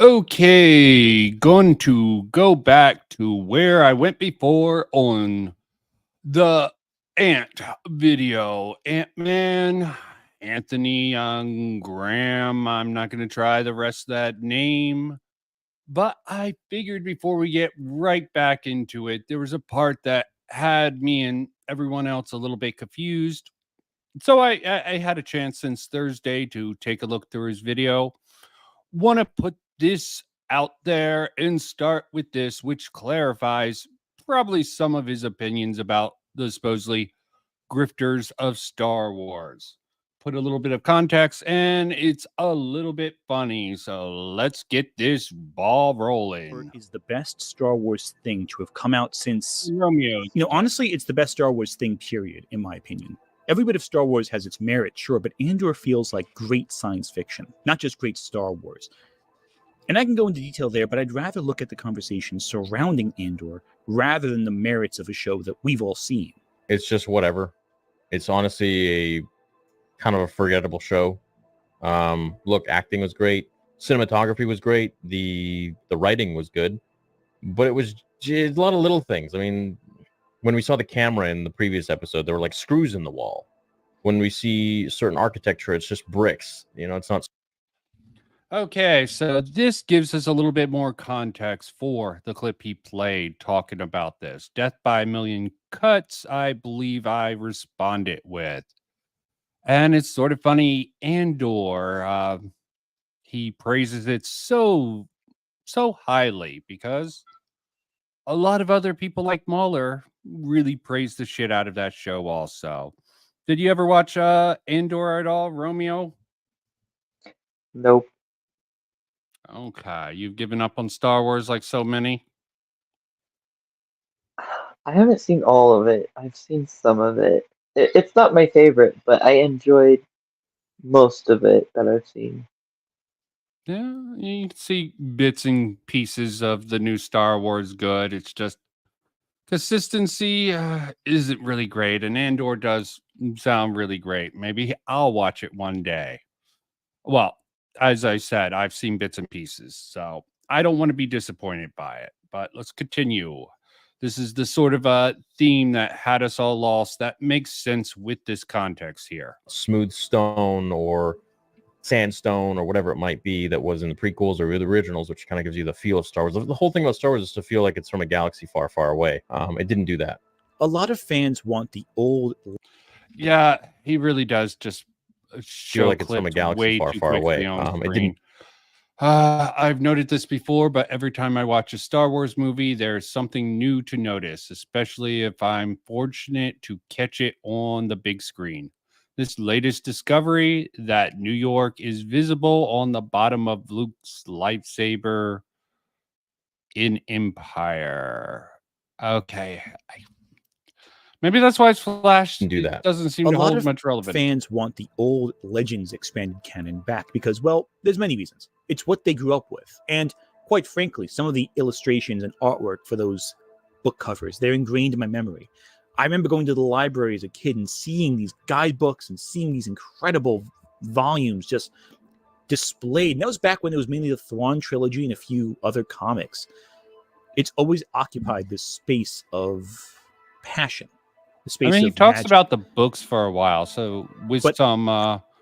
Okay, going to go back to where I went before on the Ant video. Ant-Man, Anthony Graham. I'm not going to try the rest of that name, but I figured before we get right back into it, there was a part that had me and everyone else a little bit confused. So I had a chance since Thursday to take a look through his video. Want to put this out there and start with this, which clarifies probably some of his opinions about the supposedly grifters of Star Wars. Put a little bit of context, and it's a little bit funny. So let's get this ball rolling. Is the best Star Wars thing to have come out since Romeo. Honestly, it's the best Star Wars thing, period, in my opinion. Every bit of Star Wars has its merit, sure, but Andor feels like great science fiction, not just great Star Wars. And I can go into detail there, but I'd rather look at the conversation surrounding Andor rather than the merits of a show that we've all seen. It's just whatever. It's honestly a kind of a forgettable show. Look, acting was great. Cinematography was great. The writing was good. But it was just a lot of little things. I mean, when we saw the camera in the previous episode, there were like screws in the wall. When we see certain architecture, it's just bricks. It's not. Okay, so this gives us a little bit more context for the clip he played talking about this. Death by a Million Cuts, I believe I responded with. And it's sort of funny, Andor, he praises it so highly because a lot of other people like Mahler really praise the shit out of that show also. Did you ever watch Andor at all, Romeo? Nope. Okay, you've given up on Star Wars like so many? I haven't seen all of it. I've seen some of it. It's not my favorite, but I enjoyed most of it that I've seen. Yeah, you can see bits and pieces of the new Star Wars good. It's just consistency isn't really great, and Andor does sound really great. Maybe I'll watch it one day. Well, as I said, I've seen bits and pieces, so I don't want to be disappointed by it. But let's continue. This is the sort of a theme that had us all lost that makes sense with this context here. Smooth stone or sandstone or whatever it might be that was in the prequels or the originals, which kind of gives you the feel of Star Wars. The whole thing about Star Wars is to feel like it's from a galaxy far, far away. It didn't do that. A lot of fans want the old. Yeah, he really does just show like it's from a galaxy far, far away. It didn't. I've noted this before, but every time I watch a Star Wars movie, there's something new to notice, especially if I'm fortunate to catch it on the big screen. This latest discovery that New York is visible on the bottom of Luke's lightsaber in Empire. Okay. Maybe that's why it's flashed. Do that. It doesn't seem to hold much relevance. Fans want the old Legends expanded canon back because, well, there's many reasons. It's what they grew up with. And quite frankly, some of the illustrations and artwork for those book covers, they're ingrained in my memory. I remember going to the library as a kid and seeing these guidebooks and seeing these incredible volumes just displayed. And that was back when it was mainly the Thrawn trilogy and a few other comics. It's always occupied this space of passion. He talks about the books for a while, so with some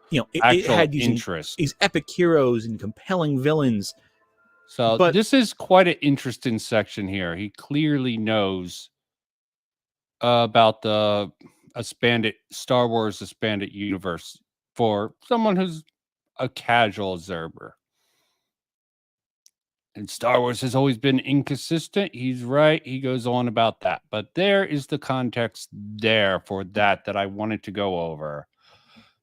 it had these epic heroes and compelling villains. So this is quite an interesting section here. He clearly knows about the expanded Star Wars expanded universe for someone who's a casual observer. And Star Wars has always been inconsistent. He's right. He goes on about that. But there is the context there for that I wanted to go over.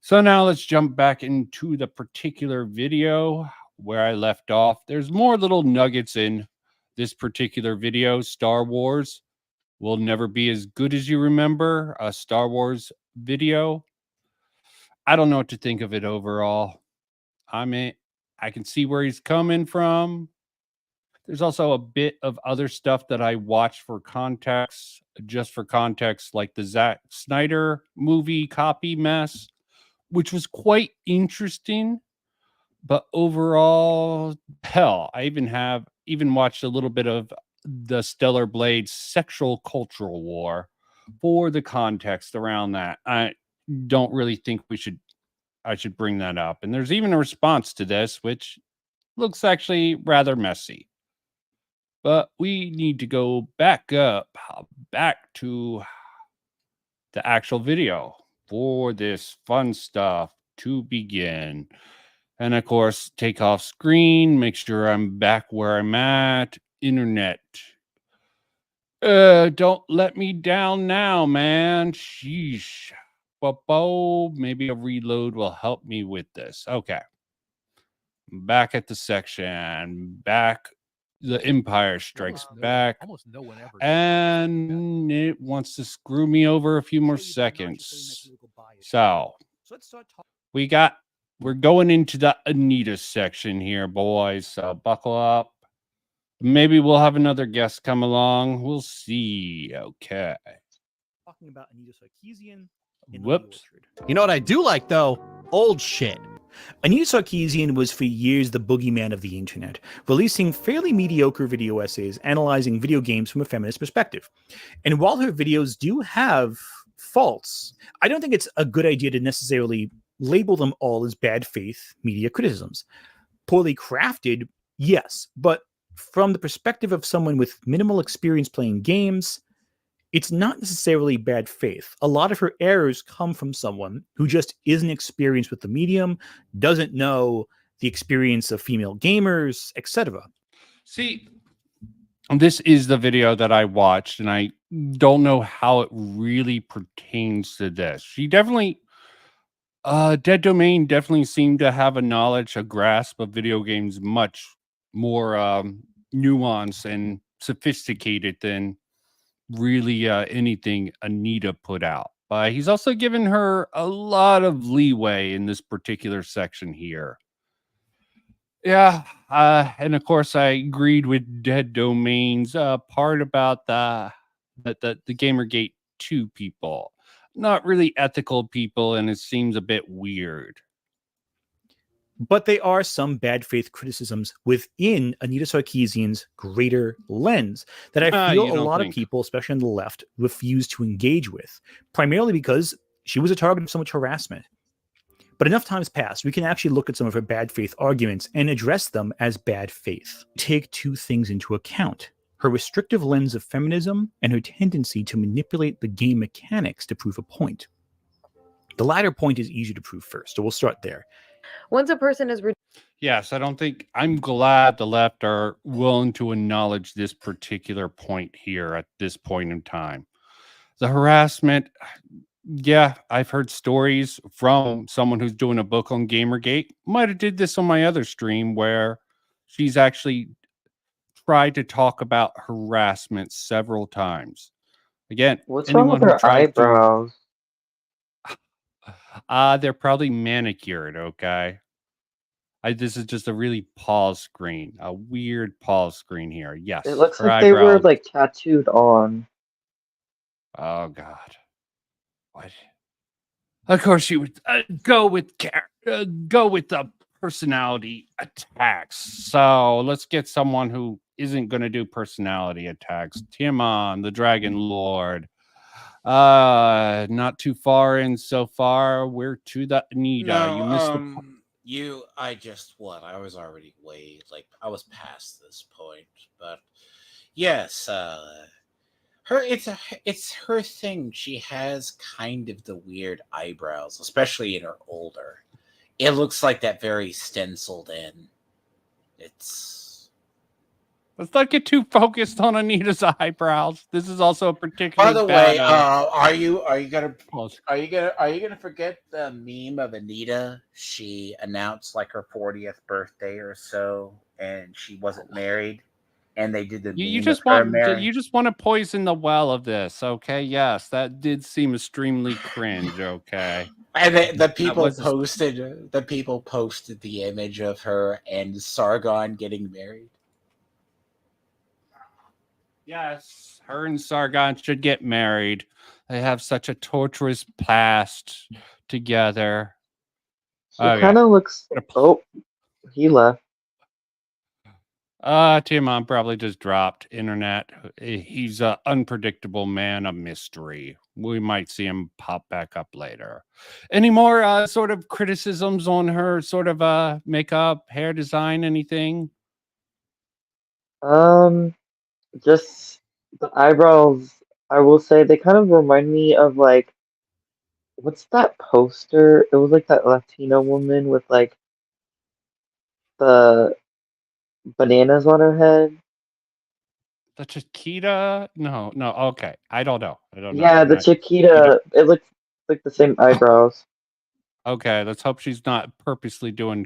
So now let's jump back into the particular video where I left off. There's more little nuggets in this particular video. Star Wars will never be as good as you remember. A Star Wars video. I don't know what to think of it overall. I mean, I can see where he's coming from. There's also a bit of other stuff that I watched for context, just for context, like the Zack Snyder movie copy mess, which was quite interesting. But overall, hell, I even watched a little bit of the Stellar Blade's sexual cultural war for the context around that. I don't really think I should bring that up. And there's even a response to this, which looks actually rather messy. But we need to go back to the actual video for this fun stuff to begin. And of course, take off screen, make sure I'm back where I'm at. Internet. Don't let me down now, man. Sheesh. Maybe a reload will help me with this. Okay. Back at the section. Back. The Empire Strikes Back. Almost no one ever. And it wants to screw me over a few more seconds. So let's start talking. we're going into the Anita section here, boys. So buckle up. Maybe we'll have another guest come along. We'll see. Okay. Talking about Anita Sarkeesian in the Whoops. Orchard. You know what I do like though? Old shit. Anita Sarkeesian was for years the boogeyman of the internet, releasing fairly mediocre video essays analyzing video games from a feminist perspective. And while her videos do have faults, I don't think it's a good idea to necessarily label them all as bad faith media criticisms. Poorly crafted, yes, but from the perspective of someone with minimal experience playing games, it's not necessarily bad faith. A lot of her errors come from someone who just isn't experienced with the medium, doesn't know the experience of female gamers, etc. See, this is the video that I watched, and I don't know how it really pertains to this. She definitely, Dead Domain definitely seemed to have a grasp of video games much more nuanced and sophisticated than really anything Anita put out. But he's also given her a lot of leeway in this particular section here. Yeah, and of course I agreed with Dead Domain's part about the Gamergate 2 people. Not really ethical people, and it seems a bit weird. But they are some bad faith criticisms within Anita Sarkeesian's greater lens that I feel a lot of people, especially on the left, refuse to engage with, primarily because she was a target of so much harassment. But enough time's passed, we can actually look at some of her bad faith arguments and address them as bad faith. Take two things into account: her restrictive lens of feminism and her tendency to manipulate the game mechanics to prove a point. The latter point is easier to prove first, so we'll start there. Once a person is yes, I'm glad the left are willing to acknowledge this particular point here at this point in time. The harassment, yeah, I've heard stories from someone who's doing a book on Gamergate. Might have did this on my other stream where she's actually tried to talk about harassment several times. Again, what's wrong with her eyebrows? They're probably manicured, okay? This is just a really pause screen. A weird pause screen here. Yes. It looks like they were like tattooed on. Oh God. What? Of course she would go with the personality attacks. So let's get someone who isn't going to do personality attacks. Timon, the Dragon Lord. Not too far in so far. We're to the Anita. No, you missed I was already I was past this point, but yes, it's her thing. She has kind of the weird eyebrows, especially in her older. It looks like that very stenciled in. Let's not get too focused on Anita's eyebrows. This is also a particularly. By the way, are you gonna forget the meme of Anita? She announced like her 40th birthday or so, and she wasn't married, and they did the you just want to poison the well of this, okay? Yes, that did seem extremely cringe, okay. And the people posted the image of her and Sargon getting married. Yes, her and Sargon should get married. They have such a torturous past together. She kind of looks. Oh, He left. Timon probably just dropped internet. He's an unpredictable man of mystery. We might see him pop back up later. Any more sort of criticisms on her sort of makeup, hair design, anything? Just the eyebrows. I will say they kind of remind me of like, what's that poster? It was like that Latino woman with like the bananas on her head. The Chiquita? No. Okay, I don't know. Yeah, I'm the not- Chiquita. It looks like the same eyebrows. Okay, let's hope she's not purposely doing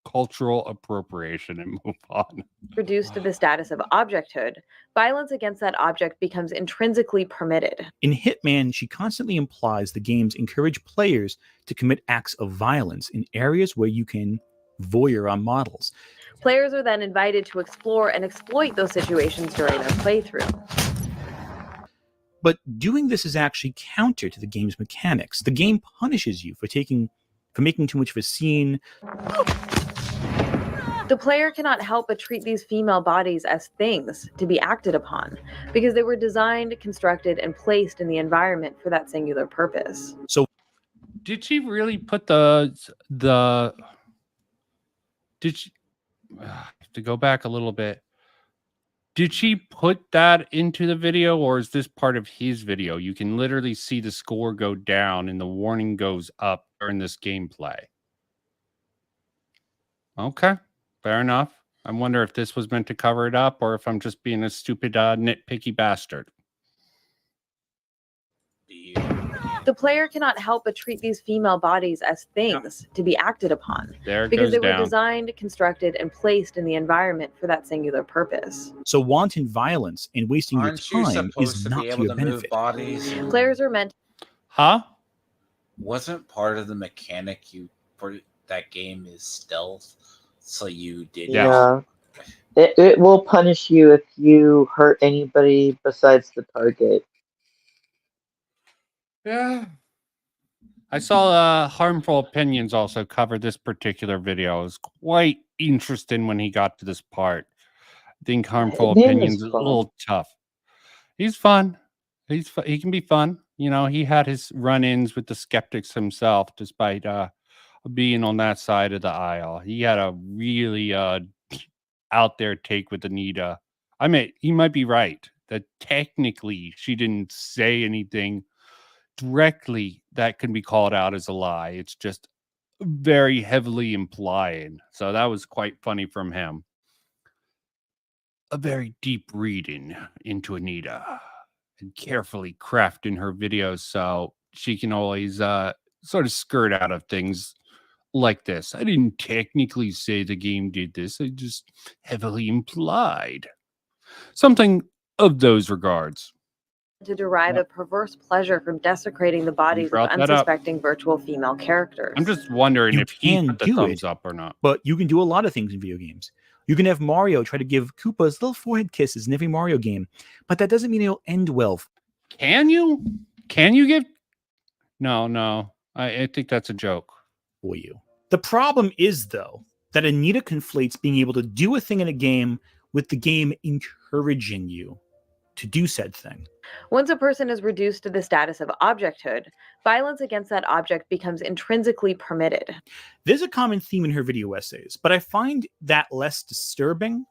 cultural appropriation and move on. Reduced to the status of objecthood, violence against that object becomes intrinsically permitted. In Hitman, she constantly implies the games encourage players to commit acts of violence in areas where you can voyeur on models. Players are then invited to explore and exploit those situations during their playthrough. But doing this is actually counter to the game's mechanics. The game punishes you for making too much of a scene. The player cannot help but treat these female bodies as things to be acted upon, because they were designed, constructed, and placed in the environment for that singular purpose. So did she really put did she to go back a little bit? Did she put that into the video, or is this part of his video? You can literally see the score go down and the warning goes up during this gameplay. Okay, fair enough. I wonder if this was meant to cover it up or if I'm just being a stupid nitpicky bastard. The player cannot help but treat these female bodies as things to be acted upon, There it because goes they were down. designed, constructed, and placed in the environment for that singular purpose. So wanton violence and wasting Aren't your you time supposed is to not be to able your to move benefit. bodies? Players are meant Huh? Wasn't part of the mechanic for that game is stealth, so you did. Yes. Yeah. It will punish you if you hurt anybody besides the target. Yeah. I saw Harmful Opinions also cover this particular video. It was quite interesting when he got to this part. I think Harmful His name Opinions is is a fun. little tough. He's fun. He can be fun. You know, he had his run-ins with the skeptics himself, despite being on that side of the aisle. He had a really out there take with Anita. I mean, he might be right that technically she didn't say anything directly that can be called out as a lie. It's just very heavily implying. So that was quite funny from him. A very deep reading into Anita and carefully crafting her videos so she can always sort of skirt out of things like this. I didn't technically say the game did this. I just heavily implied something of those regards. to derive a perverse pleasure from desecrating the bodies of brought that up. unsuspecting virtual female characters. I'm just wondering You if he can put the do thumbs it. up or not. But you can do a lot of things in video games. You can have Mario try to give Koopas little forehead kisses in every Mario game, but that doesn't mean it'll end well Can you? Can you give? No. I think that's a joke. for you. The problem is, though, that Anita conflates being able to do a thing in a game with the game encouraging you to do said thing. Once a person is reduced to the status of objecthood, violence against that object becomes intrinsically permitted. There's a common theme in her video essays, but I find that less disturbing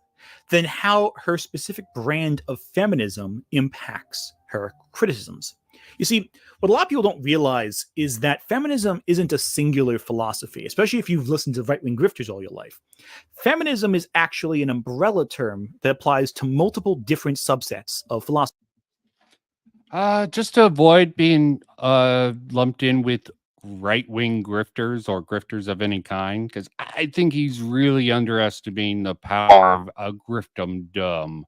than how her specific brand of feminism impacts her criticisms. You see, what a lot of people don't realize is that feminism isn't a singular philosophy, especially if you've listened to right-wing grifters all your life. Feminism is actually an umbrella term that applies to multiple different subsets of philosophy. Just to avoid being lumped in with right-wing grifters or grifters of any kind, because I think he's really underestimating the power of griftdom.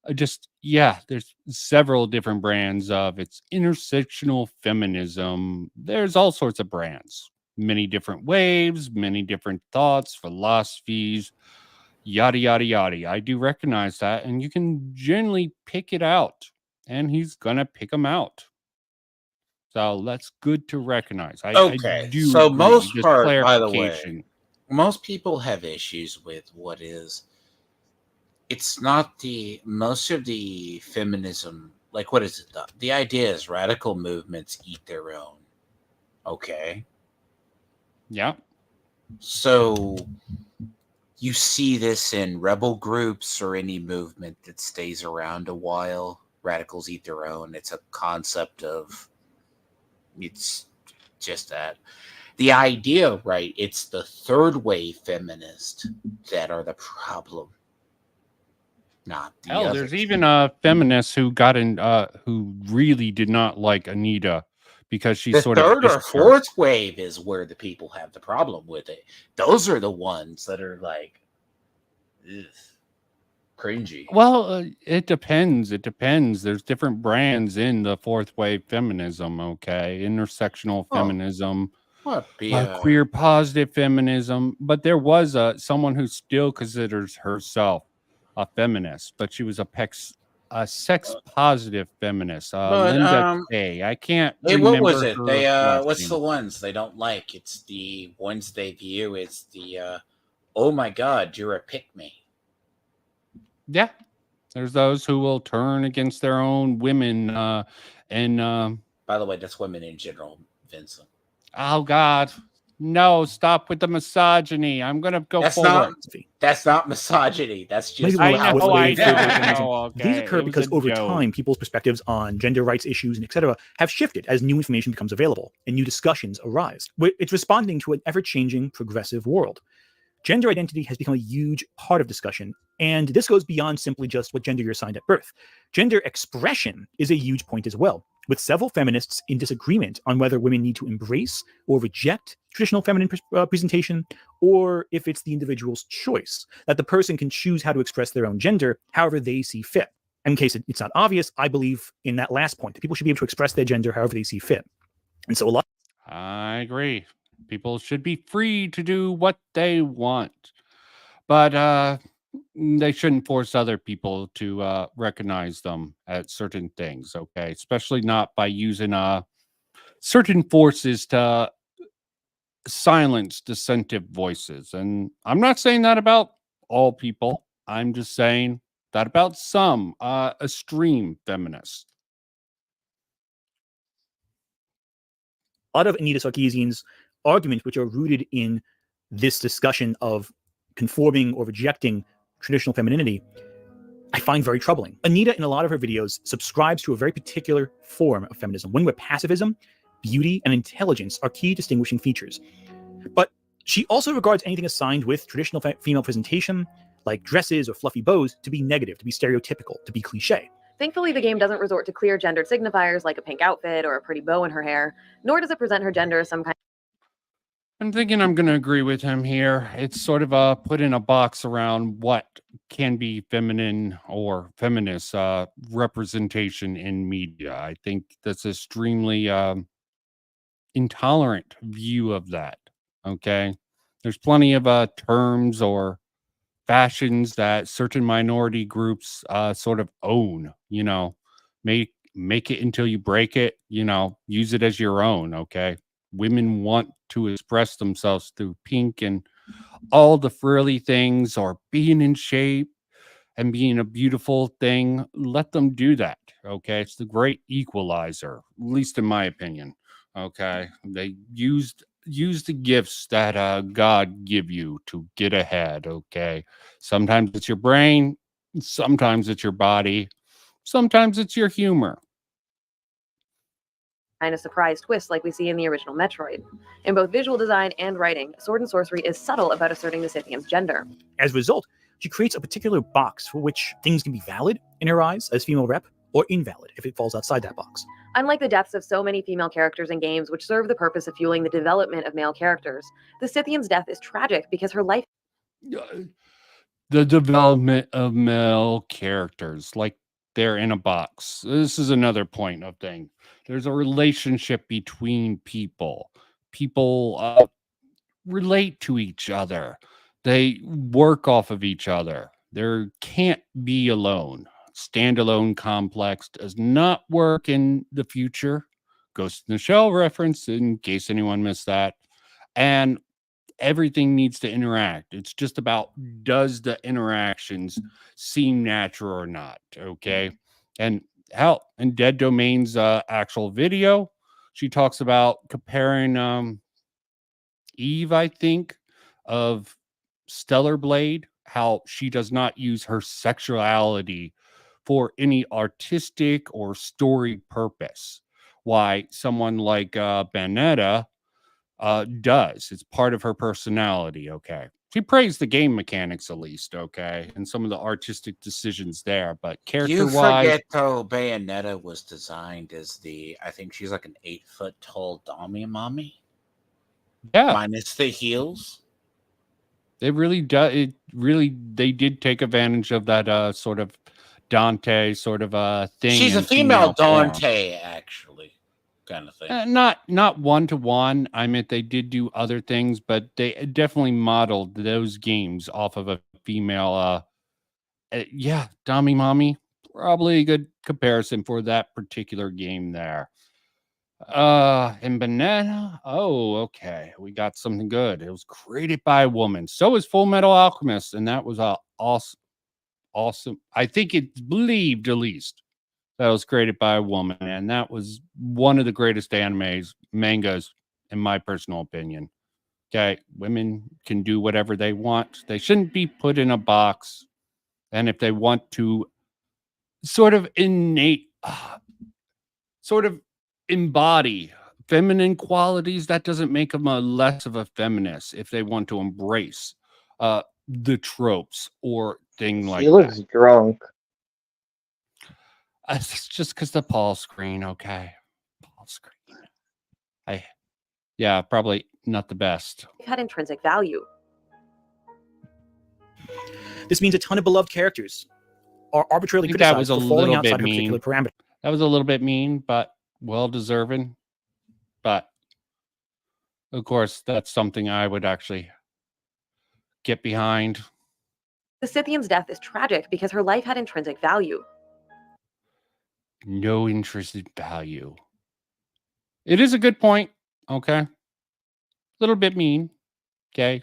There's several different brands of it's intersectional feminism. There's all sorts of brands, many different waves, many different thoughts, philosophies, yada, yada, yada. I do recognize that, and you can generally pick it out, and he's going to pick them out. So that's good to recognize. I Okay, do so agree. most Just part, by the way, clarification. most people have issues with what is. It's not the most of the feminism. Like, what is it? The idea is radical movements eat their own. Okay, Yeah. so you see this in rebel groups or any movement that stays around a while. Radicals eat their own. It's a concept of. It's just that. The idea, right? It's the third wave feminists that are the problem, not the Hell, others. there's even a feminist who got in, who really did not like Anita because she The sort of third or dissed her. fourth wave is where the people have the problem with it. Those are the ones that are like, ugh, cringy. Well, it depends. It depends. There's different brands in the fourth wave feminism. Okay, intersectional Oh. feminism, What be queer positive feminism. But there was someone who still considers herself a feminist, but she was a sex positive feminist. Linda Kay. I can't Hey, remember what was it? her They last what's name. the ones they don't like? It's the ones they view. It's the oh my god, you're a pick me. Yeah, there's those who will turn against their own women. And by the way, that's women in general, Vincent. Oh God, no! Stop with the misogyny. I'm gonna go That's forward. That's not misogyny. That's just. Maybe I we'll know, let I further know, feminism. okay. These occur It was because a over joke. time, people's perspectives on gender rights issues and etc. have shifted as new information becomes available and new discussions arise. It's responding to an ever-changing, progressive world. Gender identity has become a huge part of discussion, and this goes beyond simply just what gender you're assigned at birth. Gender expression is a huge point as well, with several feminists in disagreement on whether women need to embrace or reject traditional feminine presentation, or if it's the individual's choice, that the person can choose how to express their own gender however they see fit. In case it's not obvious, I believe in that last point, that people should be able to express their gender however they see fit. And so a lot. I agree. People should be free to do what they want, but they shouldn't force other people to recognize them at certain things. Okay, especially not by using certain forces to silence dissentive voices. And I'm not saying that about all people. I'm just saying that about some extreme feminists. A lot of Anita Sarkeesian's arguments, which are rooted in this discussion of conforming or rejecting traditional femininity, I find very troubling. Anita, in a lot of her videos, subscribes to a very particular form of feminism, one where pacifism, beauty, and intelligence are key distinguishing features. But she also regards anything assigned with traditional female presentation, like dresses or fluffy bows, to be negative, to be stereotypical, to be cliche. Thankfully, the game doesn't resort to clear gendered signifiers like a pink outfit or a pretty bow in her hair, nor does it present her gender as some kind. I'm thinking I'm going to agree with him here. It's sort of put in a box around what can be feminine or feminist representation in media. I think that's extremely intolerant view of that. Okay, there's plenty of terms or fashions that certain minority groups sort of own. You know, make it until you break it. You know, use it as your own. Okay, women want to express themselves through pink and all the frilly things, or being in shape and being a beautiful thing. Let them do that. Okay, it's the great equalizer, at least in my opinion. Okay, they use the gifts that God give you to get ahead. Okay, sometimes it's your brain, sometimes it's your body, sometimes it's your humor. Kind of surprise twist like we see in the original Metroid. In both visual design and writing, Sword and Sorcery is subtle about asserting the Scythian's gender. As a result, she creates a particular box for which things can be valid in her eyes as female rep, or invalid if it falls outside that box. Unlike the deaths of so many female characters in games which serve the purpose of fueling the development of male characters, the Scythian's death is tragic because her life. The development of male characters, like they're in a box. This is another point of thing. There's a relationship between people. People relate to each other. They work off of each other. There can't be alone. Standalone complex does not work in the future. Ghost in the Shell reference, in case anyone missed that. And everything needs to interact. It's just about, does the interactions seem natural or not? Okay. And hell, in Dead Domain's actual video, she talks about comparing Eve, I think, of Stellar Blade, how she does not use her sexuality for any artistic or story purpose. Why someone like Bayonetta does. It's part of her personality, okay? She praised the game mechanics at least, okay? And some of the artistic decisions there, but You character-wise, forget though, Bayonetta was designed as I think she's like an 8-foot tall Dami mommy, yeah, minus the heels. they really they did take advantage of that sort of Dante sort of thing. She's a in female form. Dante, actually, kind of thing. Not one to one. I mean, they did do other things, but they definitely modeled those games off of a female. Yeah, Dami Mommy, probably a good comparison for that particular game there. And Banana, oh, okay, we got something good. It was created by a woman. So is Full Metal Alchemist, and that was awesome. I think it's believed at least that was created by a woman, and that was one of the greatest mangas, in my personal opinion. Okay, women can do whatever they want. They shouldn't be put in a box. And if they want to sort of embody feminine qualities, that doesn't make them a less of a feminist if they want to embrace the tropes or thing like She looks that. drunk. It's just because the Paul screen, okay? Paul screen. Yeah, probably not the best. Had intrinsic value. This means a ton of beloved characters are arbitrarily I think that was criticized a for falling little outside bit her particular mean. parameter. That was a little bit mean, but well deserving. But of course, that's something I would actually get behind. The Scythian's death is tragic because her life had intrinsic value. No intrinsic value. It is a good point. Okay. A little bit mean. Okay.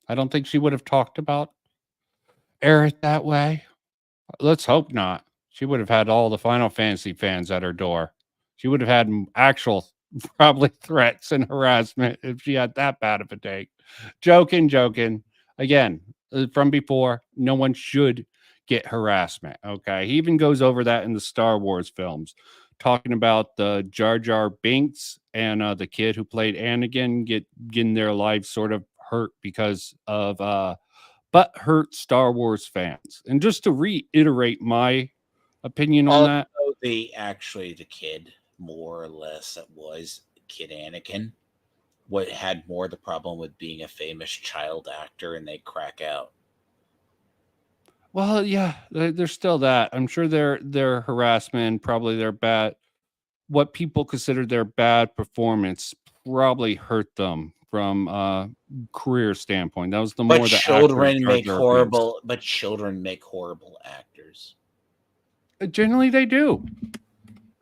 I don't think she would have talked about Aerith that way. Let's hope not. She would have had all the Final Fantasy fans at her door. She would have had actual probably threats and harassment if she had that bad of a take. Joking. Again, from before, no one should get harassment. Okay. He even goes over that in the Star Wars films, talking about the Jar Jar Binks and the kid who played Anakin getting their lives sort of hurt because of hurt Star Wars fans. And just to reiterate my opinion on that, the kid, more or less, that was Kid Anakin, what had more the problem with being a famous child actor, and they crack out. well, yeah, there's still that. I'm sure their harassment, probably their bad, what people consider their bad performance, probably hurt them from career standpoint. That was the more But the children make actors horrible. But children make horrible actors. generally, they do.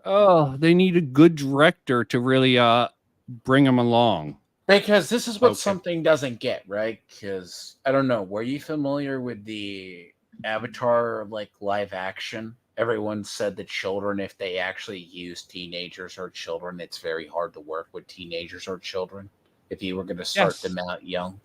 Oh, they need a good director to really bring them along. Because this is what Okay. something doesn't get, right? Because I don't know. Were you familiar with the Avatar like live action? Everyone said that children, if they actually use teenagers or children, it's very hard to work with teenagers or children if you were going to start Yes. them out young.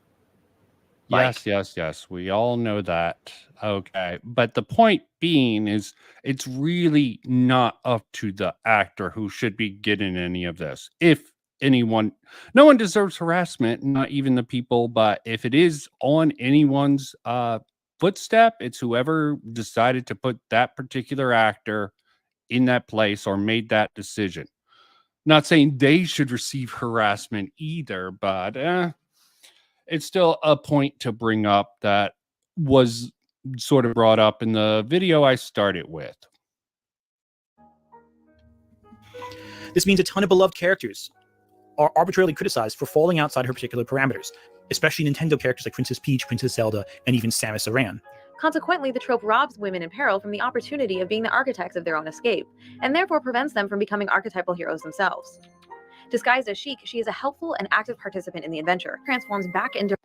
Yes. We all know that. Okay. But the point being is it's really not up to the actor who should be getting any of this. If anyone, no one deserves harassment, not even the people, but if it is on anyone's footstep, it's whoever decided to put that particular actor in that place or made that decision. Not saying they should receive harassment either, but it's still a point to bring up that was sort of brought up in the video I started with. This means a ton of beloved characters are arbitrarily criticized for falling outside her particular parameters, especially Nintendo characters like Princess Peach, Princess Zelda, and even Samus Aran. Consequently, the trope robs women in peril from the opportunity of being the architects of their own escape, and therefore prevents them from becoming archetypal heroes themselves. Disguised as Sheik, she is a helpful and active participant in the adventure, transforms back into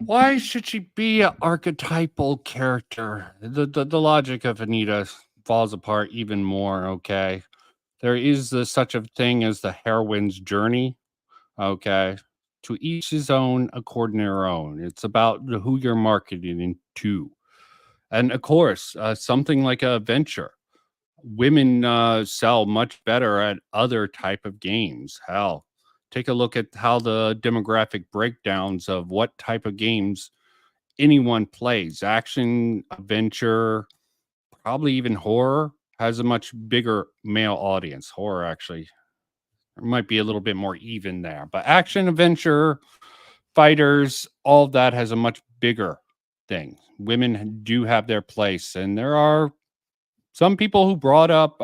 Why should she be an archetypal character? The logic of Anita falls apart even more. Okay, there is such a thing as the heroine's journey. Okay, to each his own, according to their own. It's about who you're marketing to, and of course, something like a venture. Women sell much better at other type of games. Hell, take a look at how the demographic breakdowns of what type of games anyone plays. Action, adventure, probably even horror has a much bigger male audience. Horror actually might be a little bit more even there, but action, adventure, fighters, all of that has a much bigger thing. Women do have their place, and there are some people who brought up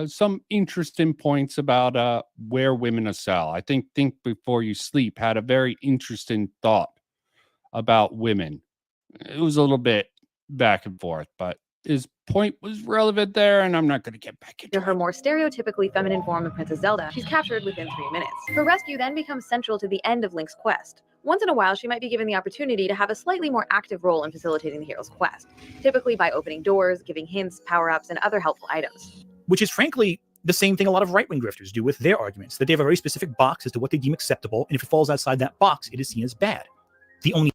some interesting points about where women excel. I think Before You Sleep had a very interesting thought about women. It was a little bit back and forth, but his point was relevant there, and I'm not going to get back into her more stereotypically feminine form of Princess Zelda, she's captured within 3 minutes. Her rescue then becomes central to the end of Link's quest. Once in a while, she might be given the opportunity to have a slightly more active role in facilitating the hero's quest, typically by opening doors, giving hints, power-ups, and other helpful items. Which is frankly the same thing a lot of right-wing grifters do with their arguments, that they have a very specific box as to what they deem acceptable, and if it falls outside that box, it is seen as bad. The only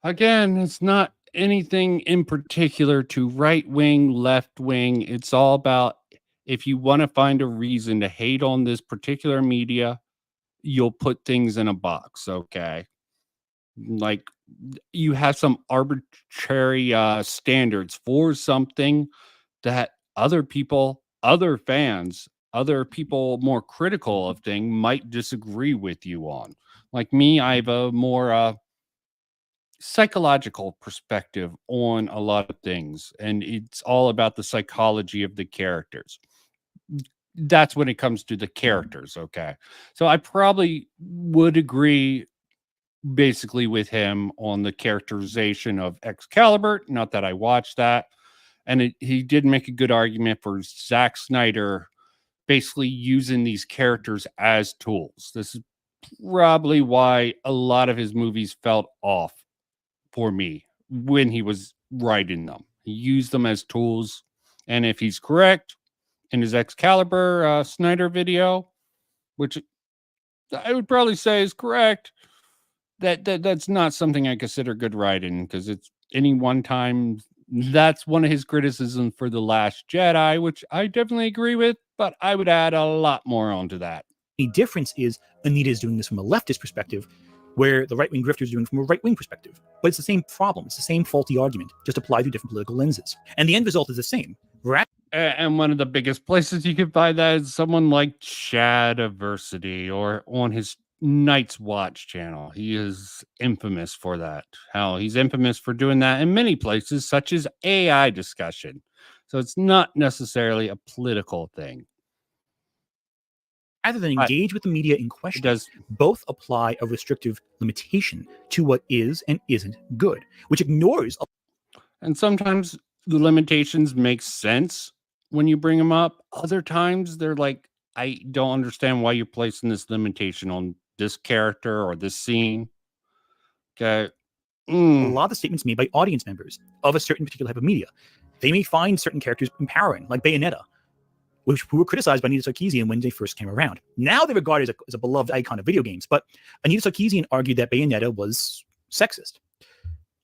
Again, it's not anything in particular to right wing, left wing. It's all about if you want to find a reason to hate on this particular media, you'll put things in a box. Okay. Like you have some arbitrary standards for something that other people, other fans, other people more critical of thing might disagree with you on. Like me, I have a more psychological perspective on a lot of things, and it's all about the psychology of the characters. That's when it comes to the characters. Okay, so I probably would agree basically with him on the characterization of Excalibur. Not that I watched that, and he did make a good argument for Zack Snyder basically using these characters as tools. This is probably why a lot of his movies felt off for me when he was writing them. He used them as tools. And if he's correct in his Excalibur Snyder video, which I would probably say is correct, that's not something I consider good writing, because it's any one time. That's one of his criticisms for The Last Jedi, which I definitely agree with, but I would add a lot more onto that. The difference is Anita is doing this from a leftist perspective, where the right-wing grifters are doing it from a right-wing perspective. But it's the same problem. It's the same faulty argument, just applied through different political lenses. And the end result is the same. And one of the biggest places you can find that is someone like Shadiversity, or on his Night's Watch channel. He is infamous for that. Hell, he's infamous for doing that in many places, such as AI discussion. So it's not necessarily a political thing. Rather than engage with the media in question, both apply a restrictive limitation to what is and isn't good, which ignores. And sometimes the limitations make sense when you bring them up. Other times they're like, I don't understand why you're placing this limitation on this character or this scene. Okay. A lot of the statements made by audience members of a certain particular type of media, they may find certain characters empowering, like Bayonetta, who were criticized by Anita Sarkeesian when they first came around. Now they're regarded as a beloved icon of video games, but Anita Sarkeesian argued that Bayonetta was sexist.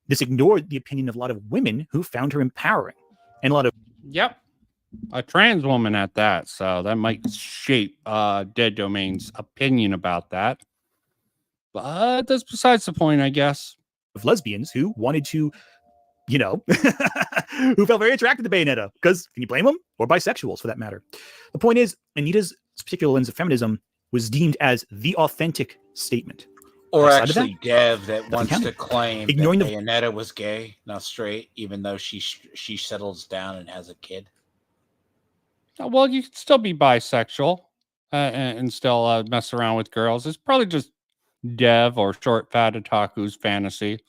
This ignored the opinion of a lot of women who found her empowering, and a lot of a trans woman at that. So that might shape Dead Domain's opinion about that. But that's besides the point, I guess. Of lesbians who wanted to, who felt very attracted to Bayonetta, because can you blame them? Or bisexuals, for that matter. The point is, Anita's particular lens of feminism was deemed as the authentic statement. Or actually, Dev that wants to claim that ignoring Bayonetta was gay, not straight, even though she settles down and has a kid. Well, you can still be bisexual and still mess around with girls. It's probably just Dev or Short Fat Otaku's fantasy.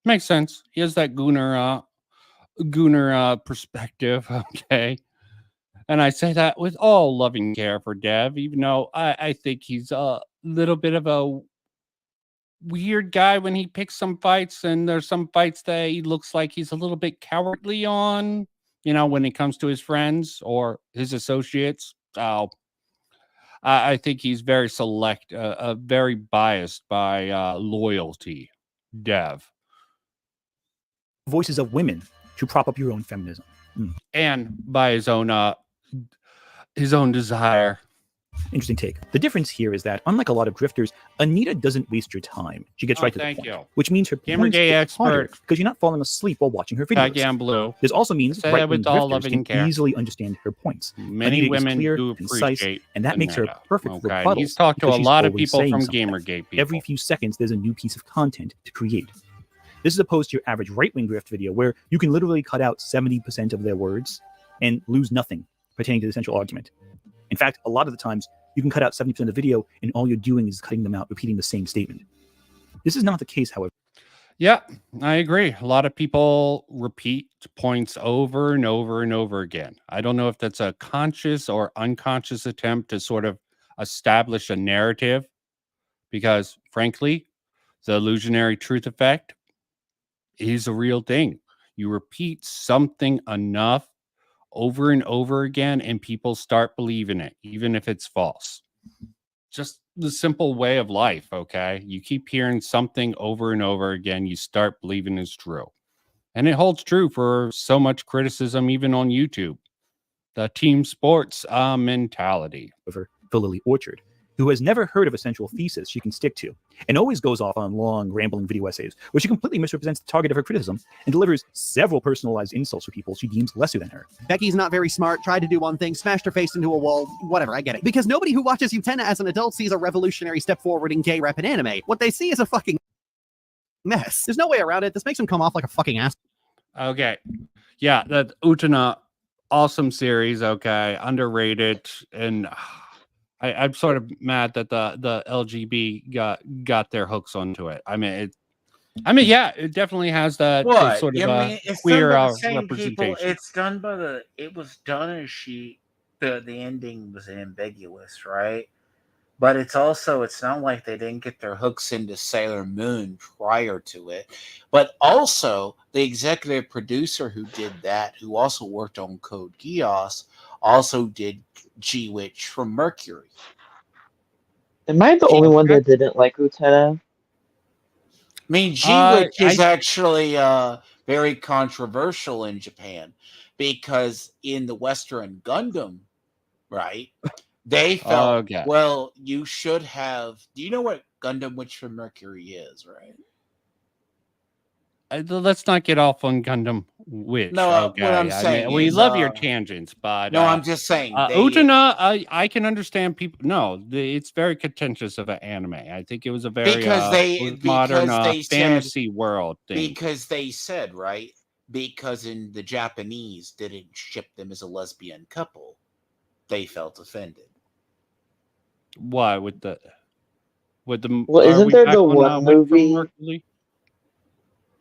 Makes sense. He has that gooner perspective. Okay. And I say that with all loving care for Dev, even though I think he's a little bit of a weird guy when he picks some fights, and there's some fights that he looks like he's a little bit cowardly on, when it comes to his friends or his associates. So I think he's very very biased by loyalty, Dev. Voices of women to prop up your own feminism. And by his own desire. Interesting take. The difference here is that, unlike a lot of grifters, Anita doesn't waste your time. She gets right to the point, which means her points Gamergay get harder expert. because you're not falling asleep while watching her videos. Goddamn blue. This also means Say that right-wing with all grifters loving can care. easily understand her points. Many Anita is women clear, do concise, appreciate and that makes her Anita. perfect Okay. rebuttal. He's talked to because a she's lot of always people saying from something. Gamergay people. Every few seconds, there's a new piece of content to create. This is opposed to your average right-wing grift video, where you can literally cut out 70% of their words and lose nothing pertaining to the central argument. In fact, a lot of the times, you can cut out 70% of the video, and all you're doing is cutting them out, repeating the same statement. This is not the case, however. Yeah, I agree. A lot of people repeat points over and over and over again. I don't know if that's a conscious or unconscious attempt to sort of establish a narrative, because frankly, the illusionary truth effect is a real thing. You repeat something enough over and over again, and people start believing it, even if it's false. Just the simple way of life, okay? You keep hearing something over and over again, you start believing it's true. And it holds true for so much criticism, even on YouTube. The team sports mentality. For Lily Orchard, who has never heard of a central thesis she can stick to, and always goes off on long, rambling video essays where she completely misrepresents the target of her criticism and delivers several personalized insults for people she deems lesser than her. Becky's not very smart, tried to do one thing, smashed her face into a wall, whatever, I get it. Because nobody who watches Utena as an adult sees a revolutionary step forward in gay rep and anime. What they see is a fucking mess. There's no way around it. This makes him come off like a fucking ass. Okay. Yeah, that Utena, awesome series, okay, underrated, and I'm sort of mad that the LGB got their hooks onto it. I mean, yeah, it definitely has that What? sort of It's queer done by the same representation. people. It's done by it was done as the ending was ambiguous, right? But it's not like they didn't get their hooks into Sailor Moon prior to it. But also, the executive producer who did that, who also worked on Code Geass, also did G-Witch from Mercury. Am I the only one that didn't like Utena? I mean, G-Witch is actually very controversial in Japan, because in the Western Gundam, right, they felt, well, you should have... Do you know what Gundam Witch from Mercury is, right? Let's not get off on Gundam Witch. No, okay. what I'm saying we is, love your tangents, but no, I'm just saying Utena. I can understand people. No, it's very contentious of an anime. I think it was a very modern fantasy world thing. Because they said, right, because in the Japanese didn't ship them as a lesbian couple, they felt offended. Why with the well, isn't there the one movie?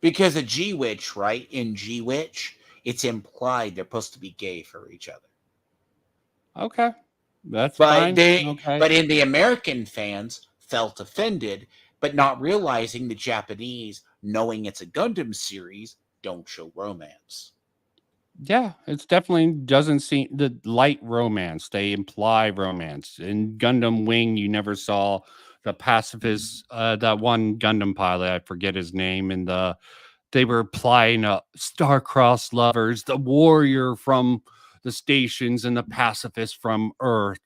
Because of G-Witch, right? In G-Witch, it's implied they're supposed to be gay for each other. Okay, that's fine. But in the American fans felt offended, but not realizing the Japanese, knowing it's a Gundam series, don't show romance. Yeah, it's definitely doesn't seem the light romance. They imply romance. In Gundam Wing, you never saw the pacifist, that one Gundam pilot, I forget his name, and they were implying star-crossed lovers, the warrior from the stations and the pacifist from Earth.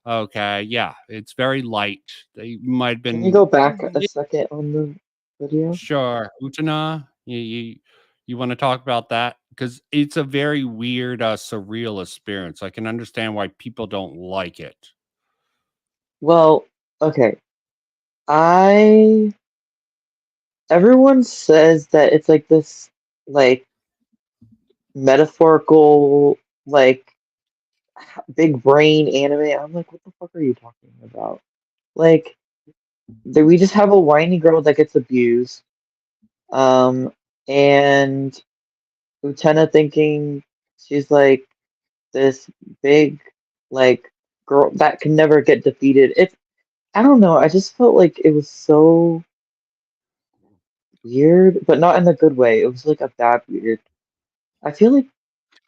Okay, yeah, it's very light. They might have been... Can you go back a second on the video? Sure. Utena, you want to talk about that? Because it's a very weird, surreal experience. I can understand why people don't like it. Well, okay. Everyone says that it's like this, like, metaphorical, like, big brain anime. I'm like, what the fuck are you talking about? Like, we just have a whiny girl that gets abused, and Utena thinking she's like this big, like, girl that can never get defeated. I don't know. I just felt like it was so weird, but not in a good way. It was like a bad weird. I feel like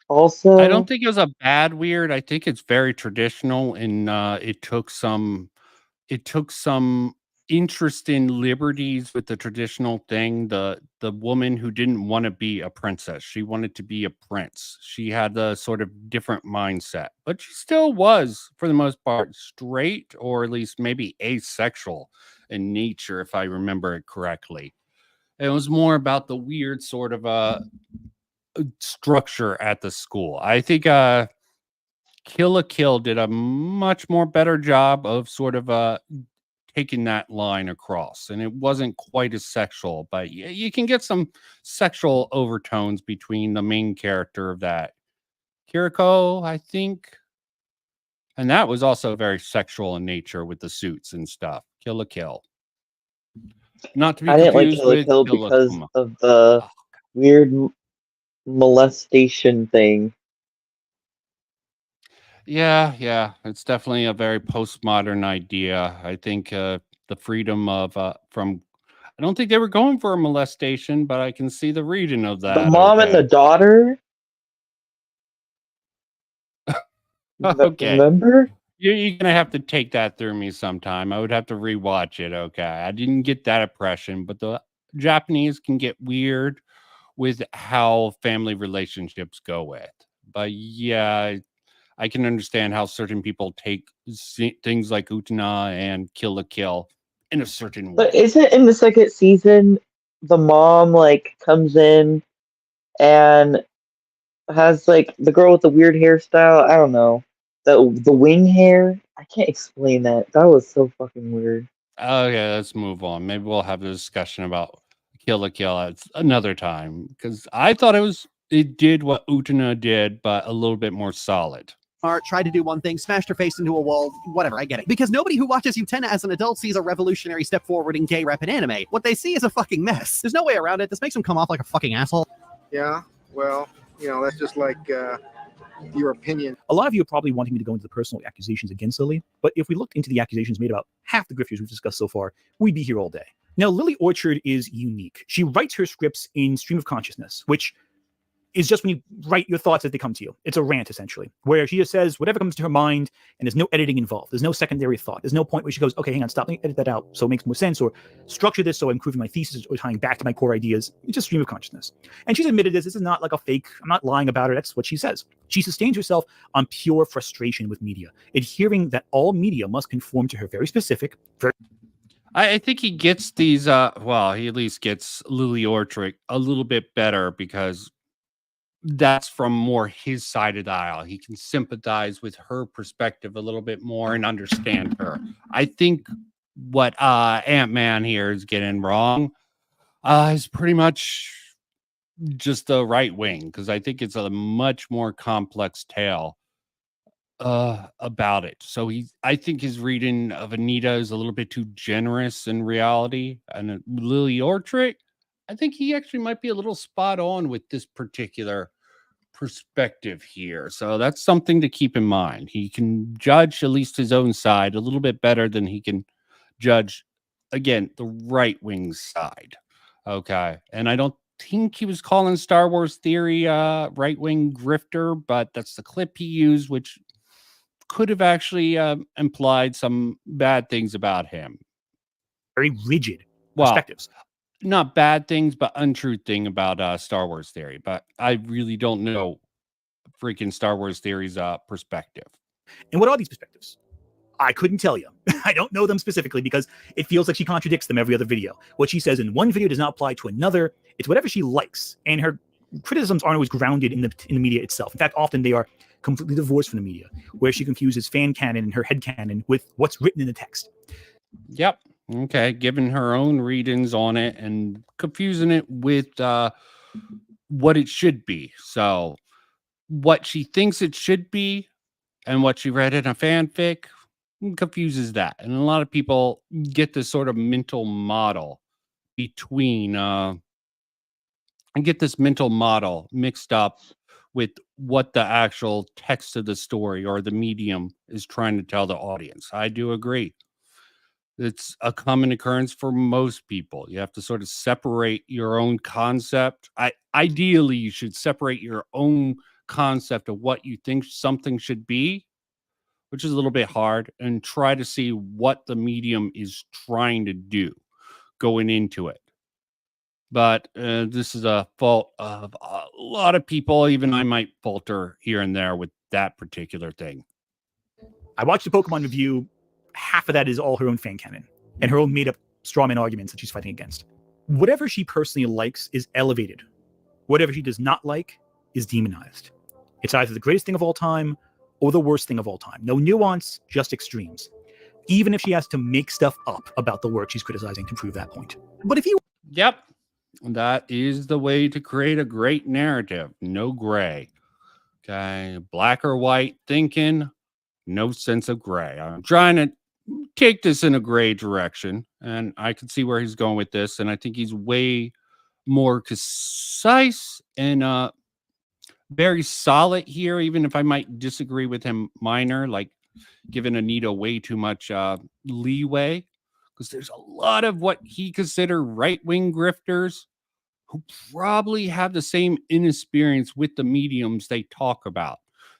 also I don't think it was a bad weird. I think it's very traditional, and it took some interesting liberties with the traditional thing. The woman who didn't want to be a princess, she wanted to be a prince. She had a sort of different mindset, but she still was, for the most part, straight, or at least maybe asexual in nature, if I remember it correctly. It was more about the weird sort of structure at the school. I think Kill la Kill did a much more better job of sort of taking that line across, and it wasn't quite as sexual, but you can get some sexual overtones between the main character of that, Kiriko, I think, and that was also very sexual in nature with the suits and stuff. Kill la Kill, not to be I didn't like confused Kill la with Kill Kill la because Kuma. of the Oh, weird molestation thing. yeah, it's definitely a very postmodern idea. I think the freedom of from I don't think they were going for a molestation, but I can see the reading of The that. mom and the Okay. daughter, Okay. remember? You're gonna have to take that through me sometime. I would have to rewatch it. Okay. I didn't get that impression, but the Japanese can get weird with how family relationships go with. But yeah, I can understand how certain people take things like Utena and Kill la Kill in a certain But way. isn't in the second season the mom like comes in and has like the girl with the weird hairstyle? I don't know. The wing hair? I can't explain that. That was so fucking weird. Okay, let's move on. Maybe we'll have a discussion about Kill la Kill at another time, because I thought it did what Utena did, but a little bit more solid. Art tried to do one thing, smashed her face into a wall, whatever, I get it. Because nobody who watches Utena as an adult sees a revolutionary step forward in gay rep and anime. What they see is a fucking mess. There's no way around it. This makes him come off like a fucking asshole. Yeah, well, that's just like your opinion. A lot of you are probably wanting me to go into the personal accusations against Lily, but if we looked into the accusations made about half the grifters we've discussed so far, we'd be here all day. Now, Lily Orchard is unique. She writes her scripts in stream of consciousness, which is just when you write your thoughts as they come to you. It's a rant, essentially, where she just says whatever comes to her mind, and there's no editing involved. There's no secondary thought. There's no point where she goes, okay, hang on, stop, let me edit that out so it makes more sense, or structure this so I'm improving my thesis or tying back to my core ideas. It's just stream of consciousness. And she's admitted this. This is not like a fake, I'm not lying about her. That's what she says. She sustains herself on pure frustration with media, adhering that all media must conform to her very specific, I think he gets these, well, he at least gets Lily Orchard a little bit better, because that's from more his side of the aisle. He can sympathize with her perspective a little bit more and understand her. I think what Ant-Man here is getting wrong is pretty much just the right wing, because I think it's a much more complex tale about it. So I think his reading of Anita is a little bit too generous in reality, and Lily Orchard, I think he actually might be a little spot on with this particular perspective here. So that's something to keep in mind. He can judge at least his own side a little bit better than he can judge, again, the right wing side. Okay. And I don't think he was calling Star Wars Theory right wing grifter, but that's the clip he used, which could have actually implied some bad things about him. very rigid Well, perspectives. not bad things, but untrue thing about Star Wars Theory. But I really don't know freaking Star Wars Theory's perspective. And what are these perspectives? I couldn't tell you. I don't know them specifically because it feels like she contradicts them every other video. What she says in one video does not apply to another. It's whatever she likes. And her criticisms aren't always grounded in the media itself. In fact, often they are completely divorced from the media, where she confuses fan canon and her head canon with what's written in the text. Yep. Okay. Giving her own readings on it and confusing it with what it should be. So what she thinks it should be and what she read in a fanfic confuses that. And a lot of people get this sort of mental model between and get this mental model mixed up with what the actual text of the story or the medium is trying to tell the audience. I do agree. It's a common occurrence for most people. You have to sort of separate your own concept. Ideally, you should separate your own concept of what you think something should be, which is a little bit hard, and try to see what the medium is trying to do going into it. But this is a fault of a lot of people. Even I might falter here and there with that particular thing. I watched the Pokemon review. Half of that is all her own fan canon and her own made-up strawman arguments that she's fighting against. Whatever she personally likes is elevated. Whatever she does not like is demonized. It's either the greatest thing of all time or the worst thing of all time. No nuance, just extremes. Even if she has to make stuff up about the work she's criticizing to prove that point. But if you Yep. That is the way to create a great narrative. No gray. Okay. Black or white thinking, no sense of gray. I'm trying to take this in a gray direction, and I can see where he's going with this. And I think he's way more concise and very solid here, even if I might disagree with him minor, like giving Anita way too much leeway, because there's a lot of what he considered right-wing grifters who probably have the same inexperience with the mediums they talk about.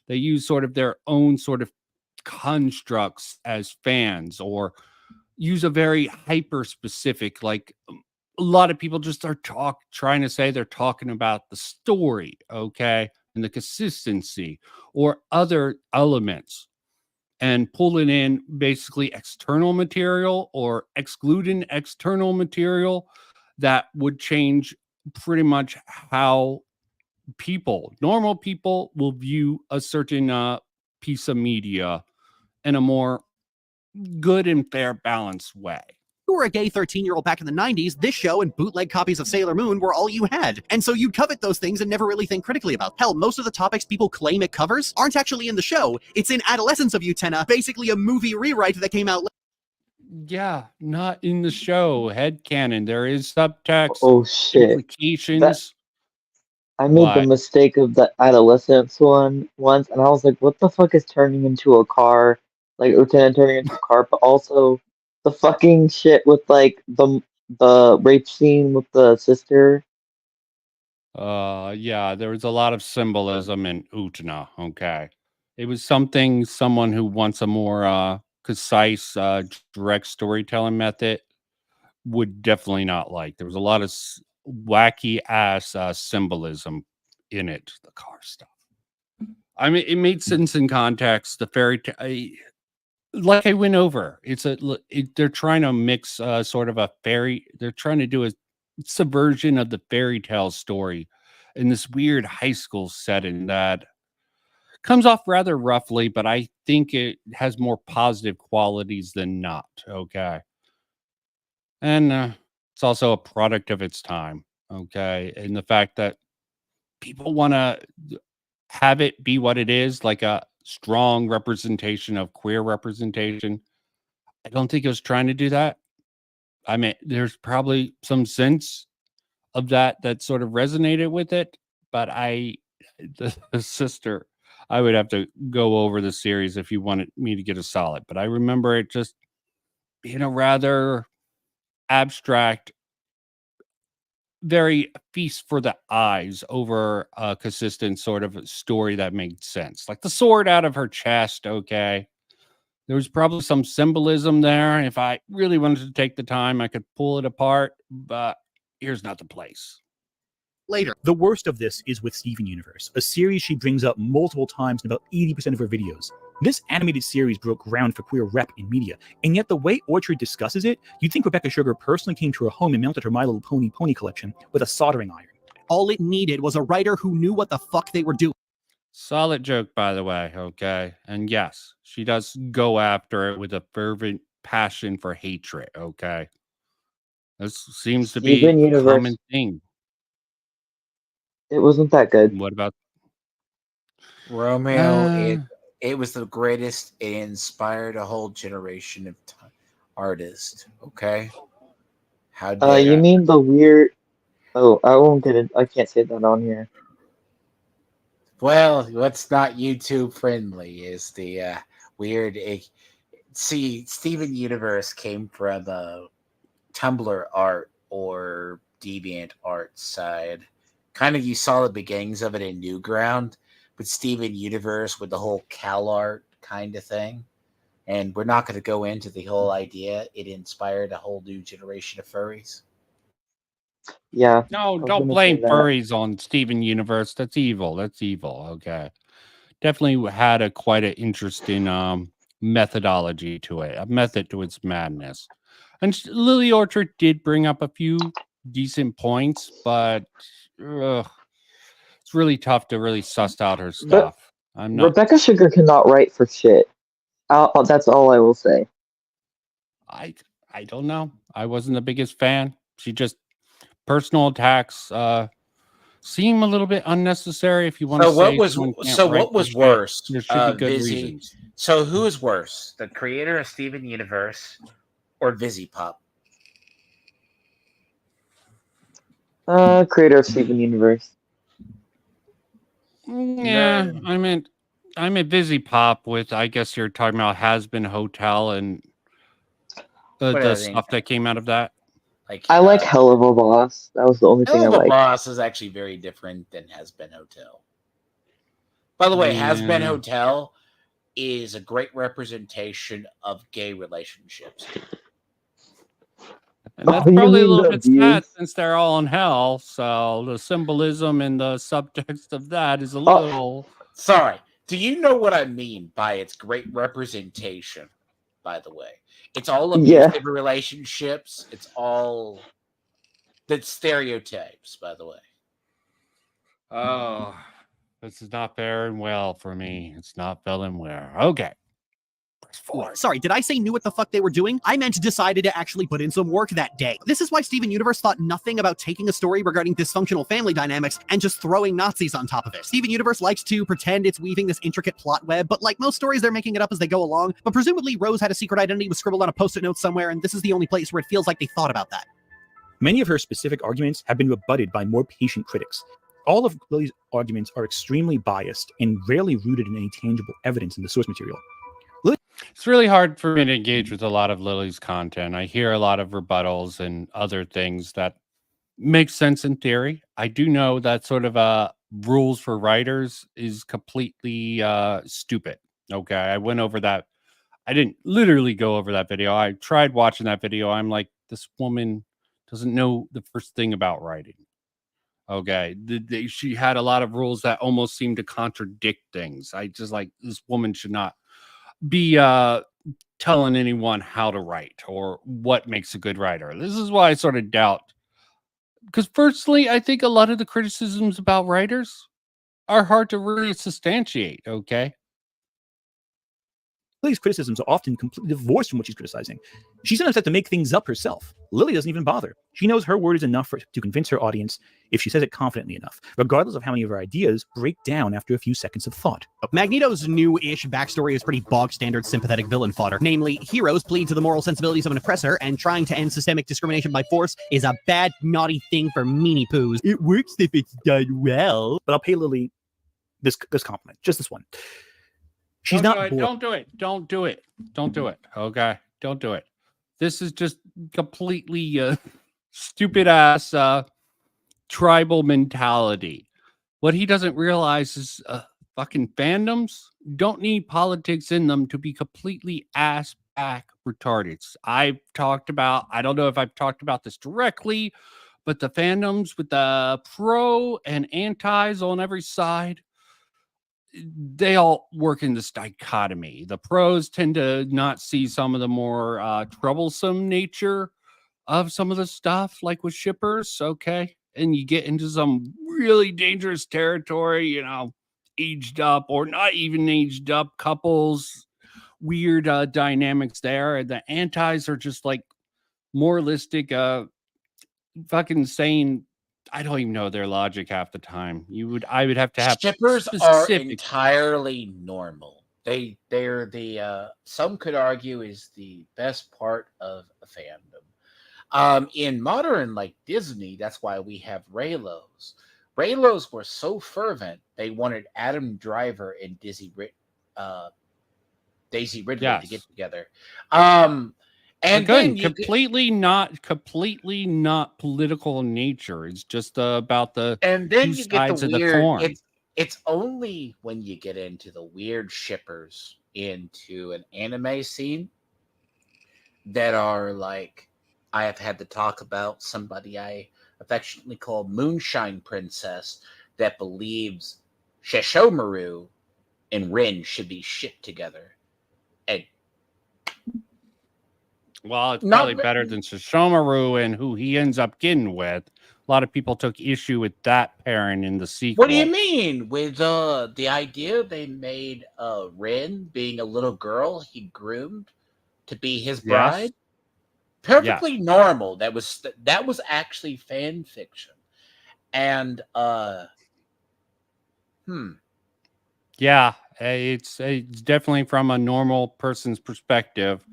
They use sort of their own sort of constructs as fans, or use a very hyper specific, like a lot of people just are trying to say they're talking about the story, okay, and the consistency or other elements, and pulling in basically external material or excluding external material that would change pretty much how normal people will view a certain piece of media in a more good and fair, balanced way. you were a gay 13-year-old back in the 90s, this show and bootleg copies of Sailor Moon were all you had. And so you'd covet those things and never really think critically about. Hell, most of the topics people claim it covers aren't actually in the show. It's in Adolescence of Utena, basically a movie rewrite that came out Yeah, not in the show. Headcanon. There is subtext, Oh shit. implications. I made the What? mistake of the adolescence one once, and I was like, what the fuck is turning into a car? Like Lieutenant turning into a car, but also the fucking shit with like the rape scene with the sister. Yeah, there was a lot of symbolism in Utna. Okay. It was someone who wants a more concise, direct storytelling method would definitely not like. There was a lot of wacky ass symbolism in it, the car stuff. I mean, it made sense in context. The fairy tale, like I went over, they're trying to mix sort of they're trying to do a subversion of the fairy tale story in this weird high school setting that comes off rather roughly, but I think it has more positive qualities than not. Okay. And it's also a product of its time. Okay. And the fact that people want to have it be what it is, like a strong representation of queer representation. I don't think it was trying to do that. I mean, there's probably some sense of that sort of resonated with it, but the sister, I would have to go over the series if you wanted me to get a solid, but I remember it just being a rather abstract, very feast for the eyes over a consistent sort of story that made sense. Like the sword out of her chest, okay. There was probably some symbolism there. If I really wanted to take the time, I could pull it apart, but here's not the place. later. The worst of this is with Steven Universe, a series she brings up multiple times in about 80% of her videos. This animated series broke ground for queer rep in media, and yet the way Orchard discusses it, you'd think Rebecca Sugar personally came to her home and mounted her My Little Pony pony collection with a soldering iron. All it needed was a writer who knew what the fuck they were doing. Solid joke, by the way, okay? And yes, she does go after it with a fervent passion for hatred, okay? This seems to be Steven a Universe. common thing. It wasn't that good. What about Romeo? It was the greatest. It inspired a whole generation of artists. Okay, how dare You mean the weird? Oh, I won't get it. I can't say that on here. Well, what's not YouTube friendly is the weird. See, Steven Universe came from the Tumblr art or deviant art side. Kind of, you saw the beginnings of it in Newground, but Steven Universe with the whole Cal art kind of thing. And we're not going to go into the whole idea. It inspired a whole new generation of furries. Yeah. No, was don't gonna blame say that. furries on Steven Universe. That's evil. That's evil. Okay. Definitely had a quite an interesting methodology to it, a method to its madness. And Lily Orchard did bring up a few decent points, but it's really tough to really suss out her stuff. I'm not. Rebecca Sugar cannot write for shit. That's all I will say. I don't know. I wasn't the biggest fan. She just personal attacks seem a little bit unnecessary. If you want to say What was worse? there should be good Vizzy. reasons. So who is worse, the creator of Steven Universe or Vizzy Pop? Creator of Steven Universe. Yeah, No. I'm a busy pop with. I guess you're talking about Has Been Hotel and the stuff that came out of that. Like I like Hell of a Boss. That was the only thing I Hell of a liked. Boss is actually very different than Has Been Hotel. By the way, Has Been Hotel is a great representation of gay relationships. And that's probably a little bit sad since they're all in hell. So the symbolism and the subtext of that is a little. Sorry. Do you know what I mean by its great representation, by the way? It's all abusive relationships. It's all that stereotypes, by the way. Oh, this is not faring well for me. It's not feeling well. Okay. Sorry, did I say knew what the fuck they were doing? I meant decided to actually put in some work that day. This is why Steven Universe thought nothing about taking a story regarding dysfunctional family dynamics and just throwing Nazis on top of it. Steven Universe likes to pretend it's weaving this intricate plot web, but like most stories, they're making it up as they go along. But presumably Rose had a secret identity was scribbled on a post-it note somewhere, and this is the only place where it feels like they thought about that. Many of her specific arguments have been rebutted by more patient critics. All of Lily's arguments are extremely biased and rarely rooted in any tangible evidence in the source material. It's really hard for me to engage with a lot of Lily's content. I hear a lot of rebuttals and other things that make sense in theory. I do know that sort of rules for writers is completely stupid. Okay, I went over that. I didn't literally go over that video. I tried watching that video. I'm like, this woman doesn't know the first thing about writing. Okay, she had a lot of rules that almost seemed to contradict things. I just like, this woman should not be telling anyone how to write or what makes a good writer. This is why I sort of doubt, because personally, I think a lot of the criticisms about writers are hard to really substantiate. Okay. Lily's criticisms are often completely divorced from what she's criticizing. She sometimes has to make things up herself. Lily doesn't even bother. She knows her word is enough to convince her audience if she says it confidently enough, regardless of how many of her ideas break down after a few seconds of thought. Magneto's new-ish backstory is pretty bog-standard sympathetic villain fodder. Namely, heroes plead to the moral sensibilities of an oppressor, and trying to end systemic discrimination by force is a bad, naughty thing for meanie poos. It works if it's done well. But I'll pay Lily this compliment, just this one. She's Don't not do it. Don't do it. Don't do it. Don't do it. Okay. Don't do it. This is just completely stupid ass tribal mentality. What he doesn't realize is fucking fandoms don't need politics in them to be completely ass back retarded. I've talked about, I don't know if I've talked about this directly, but the fandoms with the pro and antis on every side, they all work in this dichotomy. The pros tend to not see some of the more troublesome nature of some of the stuff, like with shippers, okay? And you get into some really dangerous territory, you know, aged up or not even aged up couples, weird dynamics there. And the antis are just like moralistic, fucking saying, I don't even know their logic half the time. I would have to have shippers are entirely normal. They're the some could argue is the best part of a fandom. In modern like Disney, that's why we have Raylos. Raylos were so fervent they wanted Adam Driver and Daisy Ridley to Yes. get together. And Again, then you completely not political in nature. It's just about the and then two you get the sides of the weird. coin. It's only when you get into the weird shippers into an anime scene that are like, I have had to talk about somebody I affectionately call Moonshine Princess that believes Sesshomaru and Rin should be shipped together. And Well, it's Not probably ve- better than Sesshomaru and who he ends up getting with. A lot of people took issue with that pairing in the sequel. what do you mean with the idea they made Rin being a little girl he groomed to be his bride? Yes. Perfectly normal. That was actually fan fiction. And Yeah, it's definitely from a normal person's perspective.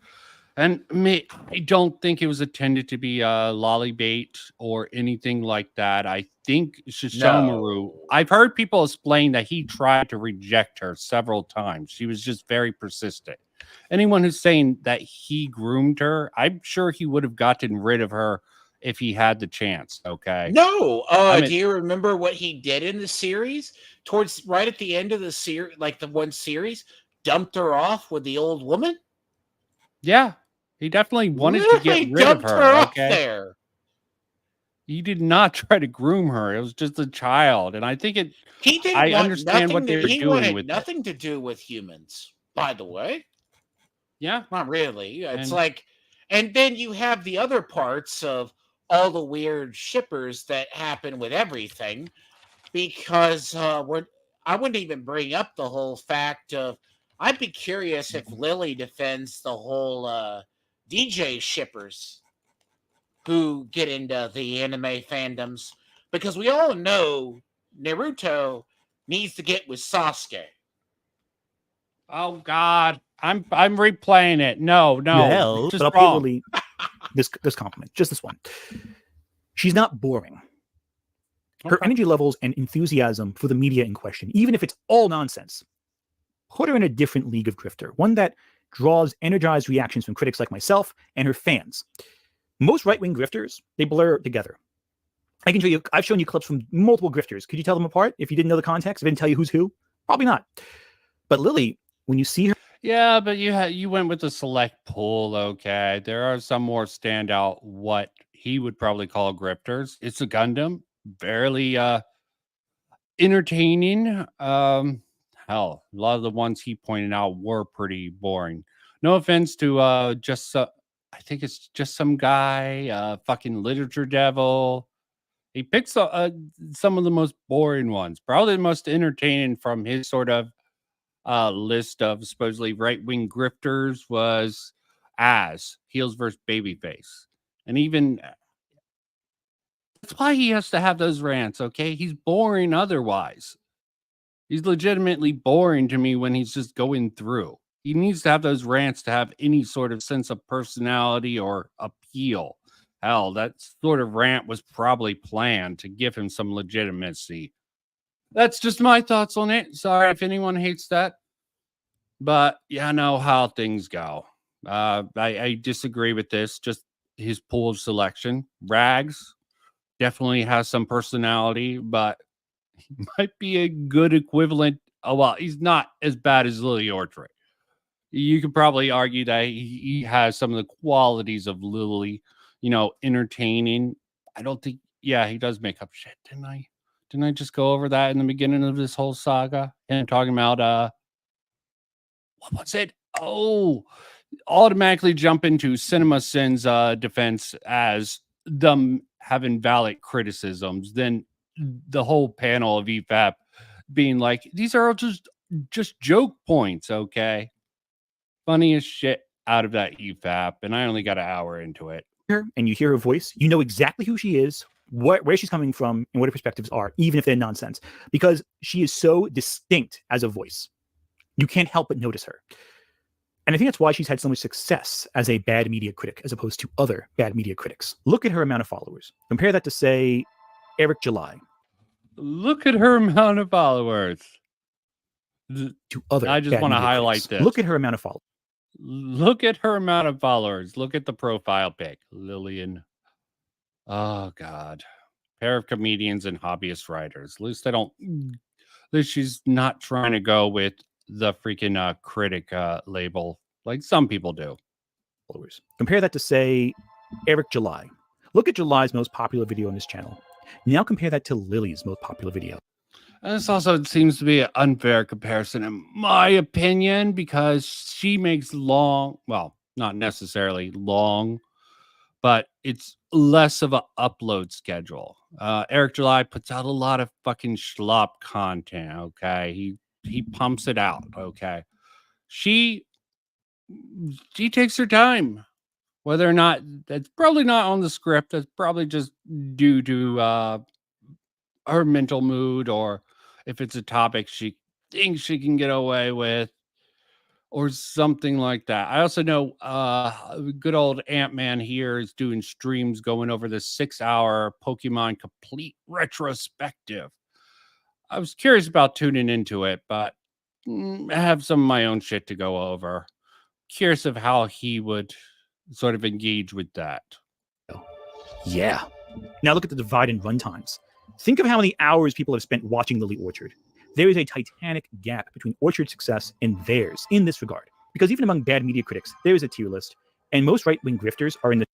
And I don't think it was intended to be a lolly bait or anything like that. I think Sesshomaru, No. I've heard people explain that he tried to reject her several times. She was just very persistent. Anyone who's saying that he groomed her, I'm sure he would have gotten rid of her if he had the chance. Okay. No. I mean- Do you remember what he did in the series? Towards right at the end of the series, like the one series, dumped her off with the old woman? Yeah. He definitely wanted to Literally get rid of dumped her. off Okay. there. He did not try to groom her. It was just a child. And I think it He didn't I want understand what nothing they to, were he doing wanted with it. nothing to do with humans, by the way. Yeah. Not really. It's And- like, and then you have the other parts of all the weird shippers that happen with everything, because I wouldn't even bring up the whole fact of, I'd be curious if Lily defends the whole DJ shippers who get into the anime fandoms, because we all know Naruto needs to get with Sasuke. Oh God. I'm replaying it. No. Well, Just but I'll pay wrong. Lily this compliment, just this one. She's not boring. Her Okay. energy levels and enthusiasm for the media in question, even if it's all nonsense, put her in a different league of grifter, one that draws energized reactions from critics like myself and her fans. Most right-wing grifters, they blur together. I can show you, I've shown you clips from multiple grifters. Could you tell them apart if you didn't know the context? If I didn't tell you who's who? Probably not. But Lily, when you see her, Yeah, but you went with a select pool. Okay, there are some more standout what he would probably call grifters. It's a Gundam, barely entertaining. Hell, a lot of the ones he pointed out were pretty boring. No offense to I think it's just some guy, fucking literature devil. He picks some of the most boring ones, probably the most entertaining from his sort of list of supposedly right-wing grifters was Heels versus Babyface. And even that's why he has to have those rants, okay? He's boring otherwise. He's legitimately boring to me when he's just going through. He needs to have those rants to have any sort of sense of personality or appeal. Hell, that sort of rant was probably planned to give him some legitimacy. That's just my thoughts on it. Sorry if anyone hates that. But yeah, I know how things go. I disagree with this. Just his pool of selection. Rags definitely has some personality, but he might be a good equivalent. Oh, well, he's not as bad as Lily Ortry. You could probably argue that he has some of the qualities of Lily, entertaining. I don't think, yeah, he does make up shit, didn't I? Didn't I just go over that in the beginning of this whole saga? And talking about, what was it? Oh, automatically jump into Cinema Sin's defense as them having valid criticisms. Then the whole panel of EFAP being like, these are all just joke points, okay? Funniest shit out of that EFAP, and I only got an hour into it. and you hear her voice, you know exactly who she is, where she's coming from, and what her perspectives are, even if they're nonsense, because she is so distinct as a voice. You can't help but notice her. And I think that's why she's had so much success as a bad media critic as opposed to other bad media critics. Look at her amount of followers. Compare that to, say, Eric July. Look at her amount of followers. to other. I just bad want to media highlight critics. this. Look at her amount of followers. Look at her amount of followers. Look at the profile pic. Lillian. Oh, God. Pair of comedians and hobbyist writers. At least she's not trying to go with the freaking critic label like some people do. Compare that to, say, Eric July. Look at July's most popular video on this channel. Now compare that to Lily's most popular video. And this also seems to be an unfair comparison, in my opinion, because she makes long, well, not necessarily long, but it's less of an upload schedule. Eric July puts out a lot of fucking schlop content. Okay, he pumps it out. Okay, she takes her time. Whether or not that's probably not on the script, that's probably just due to her mental mood, or if it's a topic she thinks she can get away with, or something like that. I also know good old Ant-Man here is doing streams going over the 6-hour Pokemon complete retrospective. I was curious about tuning into it, but I have some of my own shit to go over. Curious of how he would sort of engage with that. Yeah. Now look at the divide in runtimes. Think of how many hours people have spent watching Lily Orchard. There is a titanic gap between Orchard's success and theirs in this regard. Because even among bad media critics, there is a tier list, and most right-wing grifters are in the...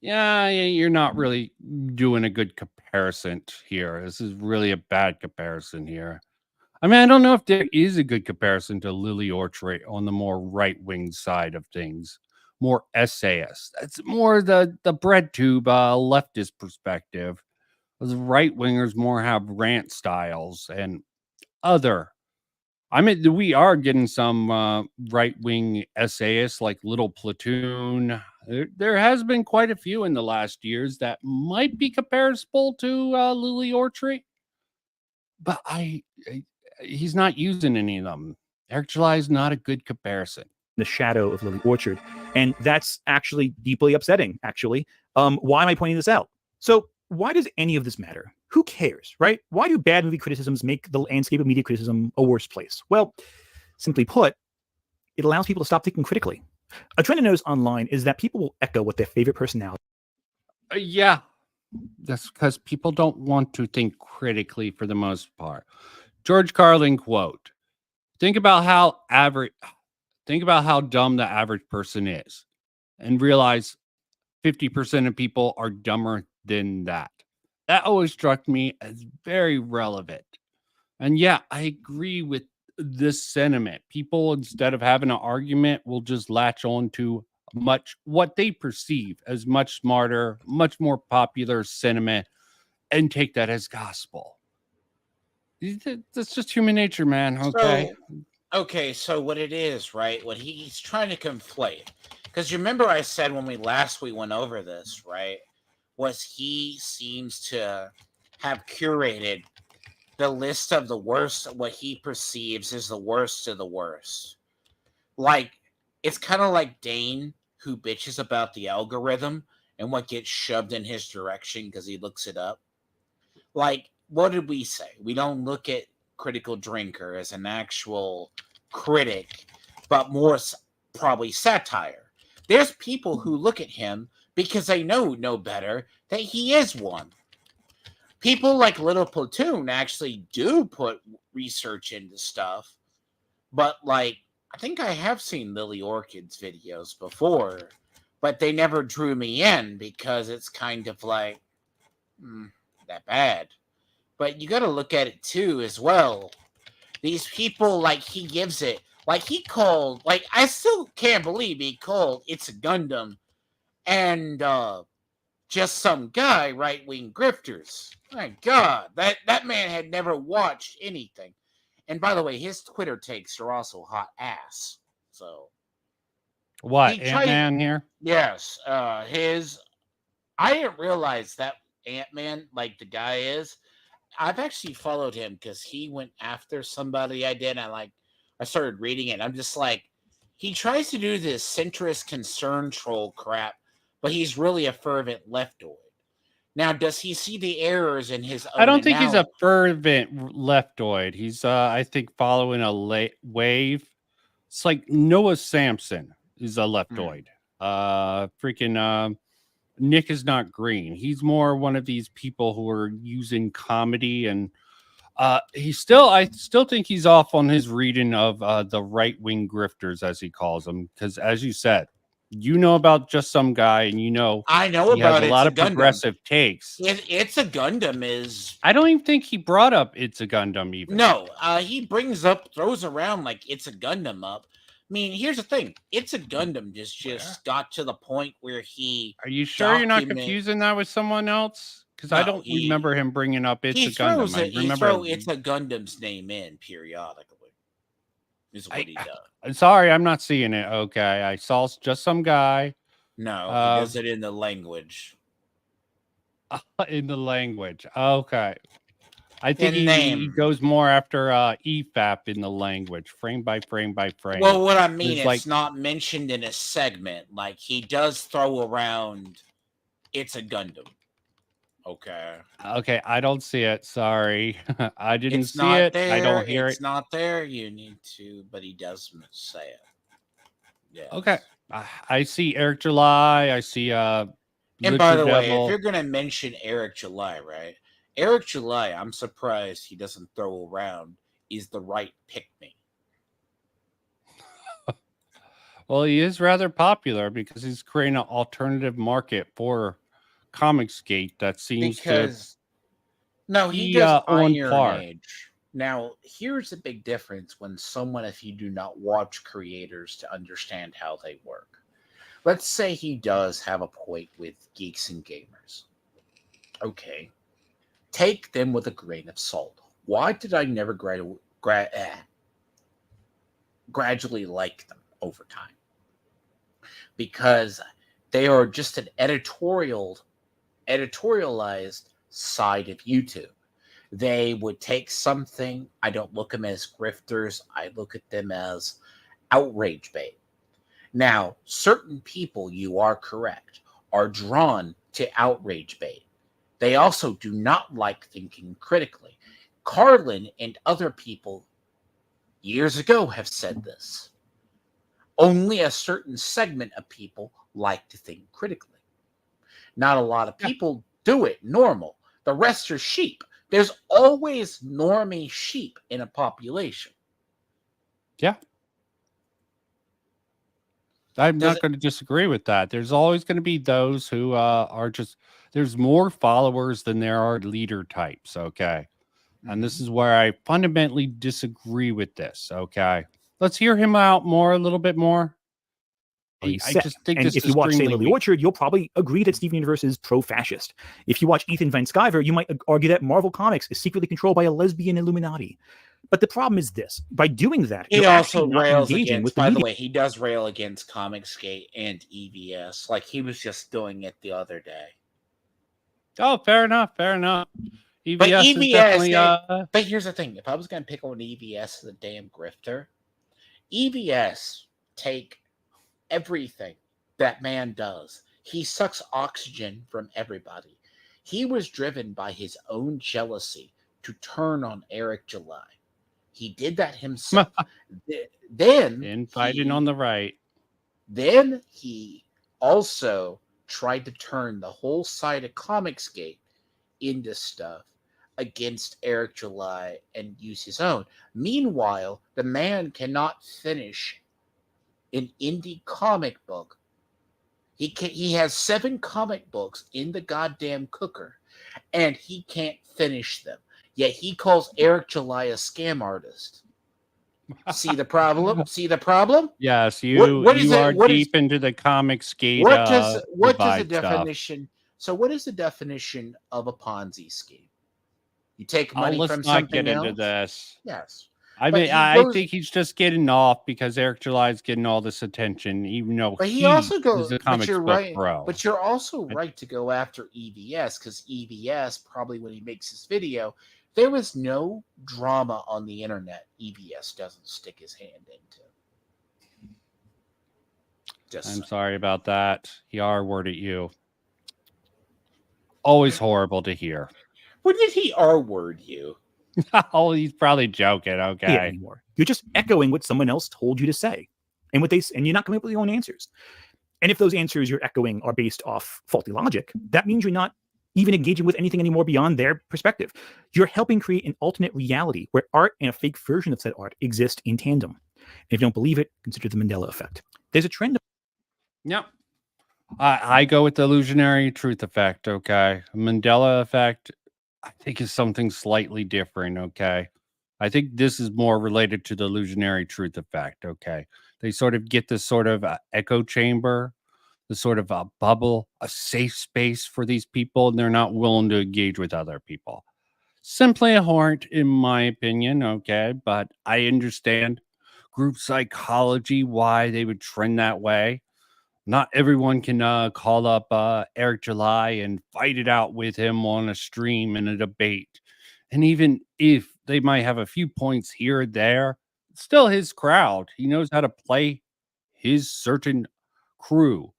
Yeah, you're not really doing a good comparison here. This is really a bad comparison here. I mean, I don't know if there is a good comparison to Lily Orchard on the more right-wing side of things. More essayist. That's more the bread tube leftist perspective. The right-wingers more have rant styles and other. I mean, we are getting some right-wing essayists like Little Platoon. There has been quite a few in the last years that might be comparable to Lily Orchard, but he's not using any of them. Eric July is not a good comparison. The shadow of Lily Orchard, and that's actually deeply upsetting, actually. Why am I pointing this out? So why does any of this matter? Who cares, right? Why do bad movie criticisms make the landscape of media criticism a worse place? Well, simply put, it allows people to stop thinking critically. A trend I notice online is that people will echo what their favorite personality... Yeah, that's because people don't want to think critically for the most part. George Carlin quote, think about how dumb the average person is and realize 50% of people are dumber than that. That always struck me as very relevant. And yeah, I agree with this sentiment. People, instead of having an argument, will just latch on to what they perceive as much smarter, much more popular sentiment and take that as gospel. That's just human nature, man. Okay. So what it is, right? What he's trying to conflate, because you remember I said when we went over this, right? Was he seems to have curated the list of the worst, what he perceives is the worst of the worst. Like, it's kind of like Dane, who bitches about the algorithm and what gets shoved in his direction because he looks it up. Like, what did we say? We don't look at Critical Drinker as an actual critic, but more probably satire. There's people who look at him because they know no better that he is one. People like Little Platoon actually do put research into stuff, but like, I think I have seen Lily Orchid's videos before, but they never drew me in because it's kind of like, that bad. But you got to look at it too as well. These people, like, he gives it, like he called, like, I still can't believe he called It's a Gundam and just some guy right-wing grifters. My God, that man had never watched anything. And by the way, his Twitter takes are also hot ass. So what, Ant-Man here? Yes, I didn't realize that Ant-Man, like the guy is. I've actually followed him because he went after somebody I did. I started reading it. I'm just like, he tries to do this centrist concern troll crap, but he's really a fervent leftoid. Now, does he see the errors in his own I don't think he's a analysis? fervent leftoid. He's, I think, following a wave. It's like Noah Sampson is a leftoid. Freaking Nick is not green. He's more one of these people who are using comedy, and I still think he's off on his reading of the right wing grifters, as he calls them, because as you said, you know about Just Some Guy, and you know I know he has about a It's lot a of Gundam. progressive takes. It's a Gundam is I don't even think he brought up It's a Gundam even. no. He throws around like It's a Gundam up. I mean, here's the thing. It's a Gundam just got to the point where he. Are you sure you're not confusing that with someone else? Because I don't remember him bringing up It's a Gundam. I remember It's a Gundam's name in periodically. Is what he does. I'm sorry, I'm not seeing it. Okay, I saw Just Some Guy. No, he does it in the language. In the language. Okay. I think he name. goes more after EFAP in the language, frame by frame by frame. Well, what I mean, it's not mentioned in a segment. Like, he does throw around It's a Gundam. Okay. Okay, I don't see it. Sorry. I didn't It's see not it. there. I don't hear it. It's not there. You need to, but he does say it. Yeah. Okay. I see Eric July. I see And Richard by the way, Devil. if you're gonna mention Eric July, right? Eric July, I'm surprised he doesn't throw around is the right pick me. Well, he is rather popular because he's creating an alternative market for Comicsgate that seems no, he does Iron Age. Now, here's the big difference when someone, if you do not watch creators to understand how they work. Let's say he does have a point with geeks and gamers. Okay. Take them with a grain of salt. Why did I never gradually like them over time? Because they are just an editorialized side of YouTube. They would take something. I don't look at them as grifters. I look at them as outrage bait. Now, certain people, you are correct, are drawn to outrage bait. They also do not like thinking critically. Carlin and other people years ago have said this. Only a certain segment of people like to think critically. Not a lot of people do it normal. The rest are sheep. There's always normie sheep in a population. Yeah. I'm not going to disagree with that. There's always going to be those who are just, there's more followers than there are leader types. Okay. And this is where I fundamentally disagree with this. Okay. Let's hear him out a little bit more. I just think and this if is you watch Sailor extremely the Orchard, you'll probably agree that Steven Universe is pro-fascist. If you watch Ethan Van Sciver, you might argue that Marvel Comics is secretly controlled by a lesbian Illuminati. But the problem is this: by doing that, He you're also actually not rails engaging against. with the By media. the way, he does rail against Comicsgate and EVS. Like he was just doing it the other day. Oh, fair enough. Fair enough. EVS But is definitely. But here's the thing: if I was going to pick on EVS as a damn grifter, EVS take everything that man does. He sucks oxygen from everybody. He was driven by his own jealousy to turn on Eric July. He did that himself. Then infighting on the right. Then he also tried to turn the whole side of Comicsgate into stuff against Eric July and use his own. Meanwhile, the man cannot finish an indie comic book. He has 7 comic books in the goddamn cooker, and he can't finish them. Yet he calls Eric July a scam artist. See the problem? See the problem? Yes, you are deep into the Comicsgate. What does the definition? Stuff. So, what is the definition of a Ponzi scheme? You take money let's from not something get else. into this. Yes. I mean, I think he's just getting off because Eric July's getting all this attention, even though he also goes. Is a comic book pro. But you're also right to go after EVS because EVS probably when he makes his video, there was no drama on the internet. EVS doesn't stick his hand into. I'm sorry about that. He R-worded you. always horrible to hear. When did he R-word you? Oh, he's probably joking. Say it Okay. anymore. You're just echoing what someone else told you to say, and and you're not coming up with your own answers. And if those answers you're echoing are based off faulty logic, that means you're not even engaging with anything anymore beyond their perspective. You're helping create an alternate reality where art and a fake version of said art exist in tandem. And if you don't believe it, consider the Mandela effect. There's a trend. Yep. I go with the illusionary truth effect. Okay. Mandela effect, I think, is something slightly different. Okay. I think this is more related to the illusionary truth effect. Okay. They sort of get this sort of echo chamber, the sort of a bubble, a safe space for these people, and they're not willing to engage with other people. Simply a horror, in my opinion. Okay. But I understand group psychology, why they would trend that way. Not everyone can call up Eric July and fight it out with him on a stream in a debate. And even if they might have a few points here or there, it's still his crowd. He knows how to play his certain crew.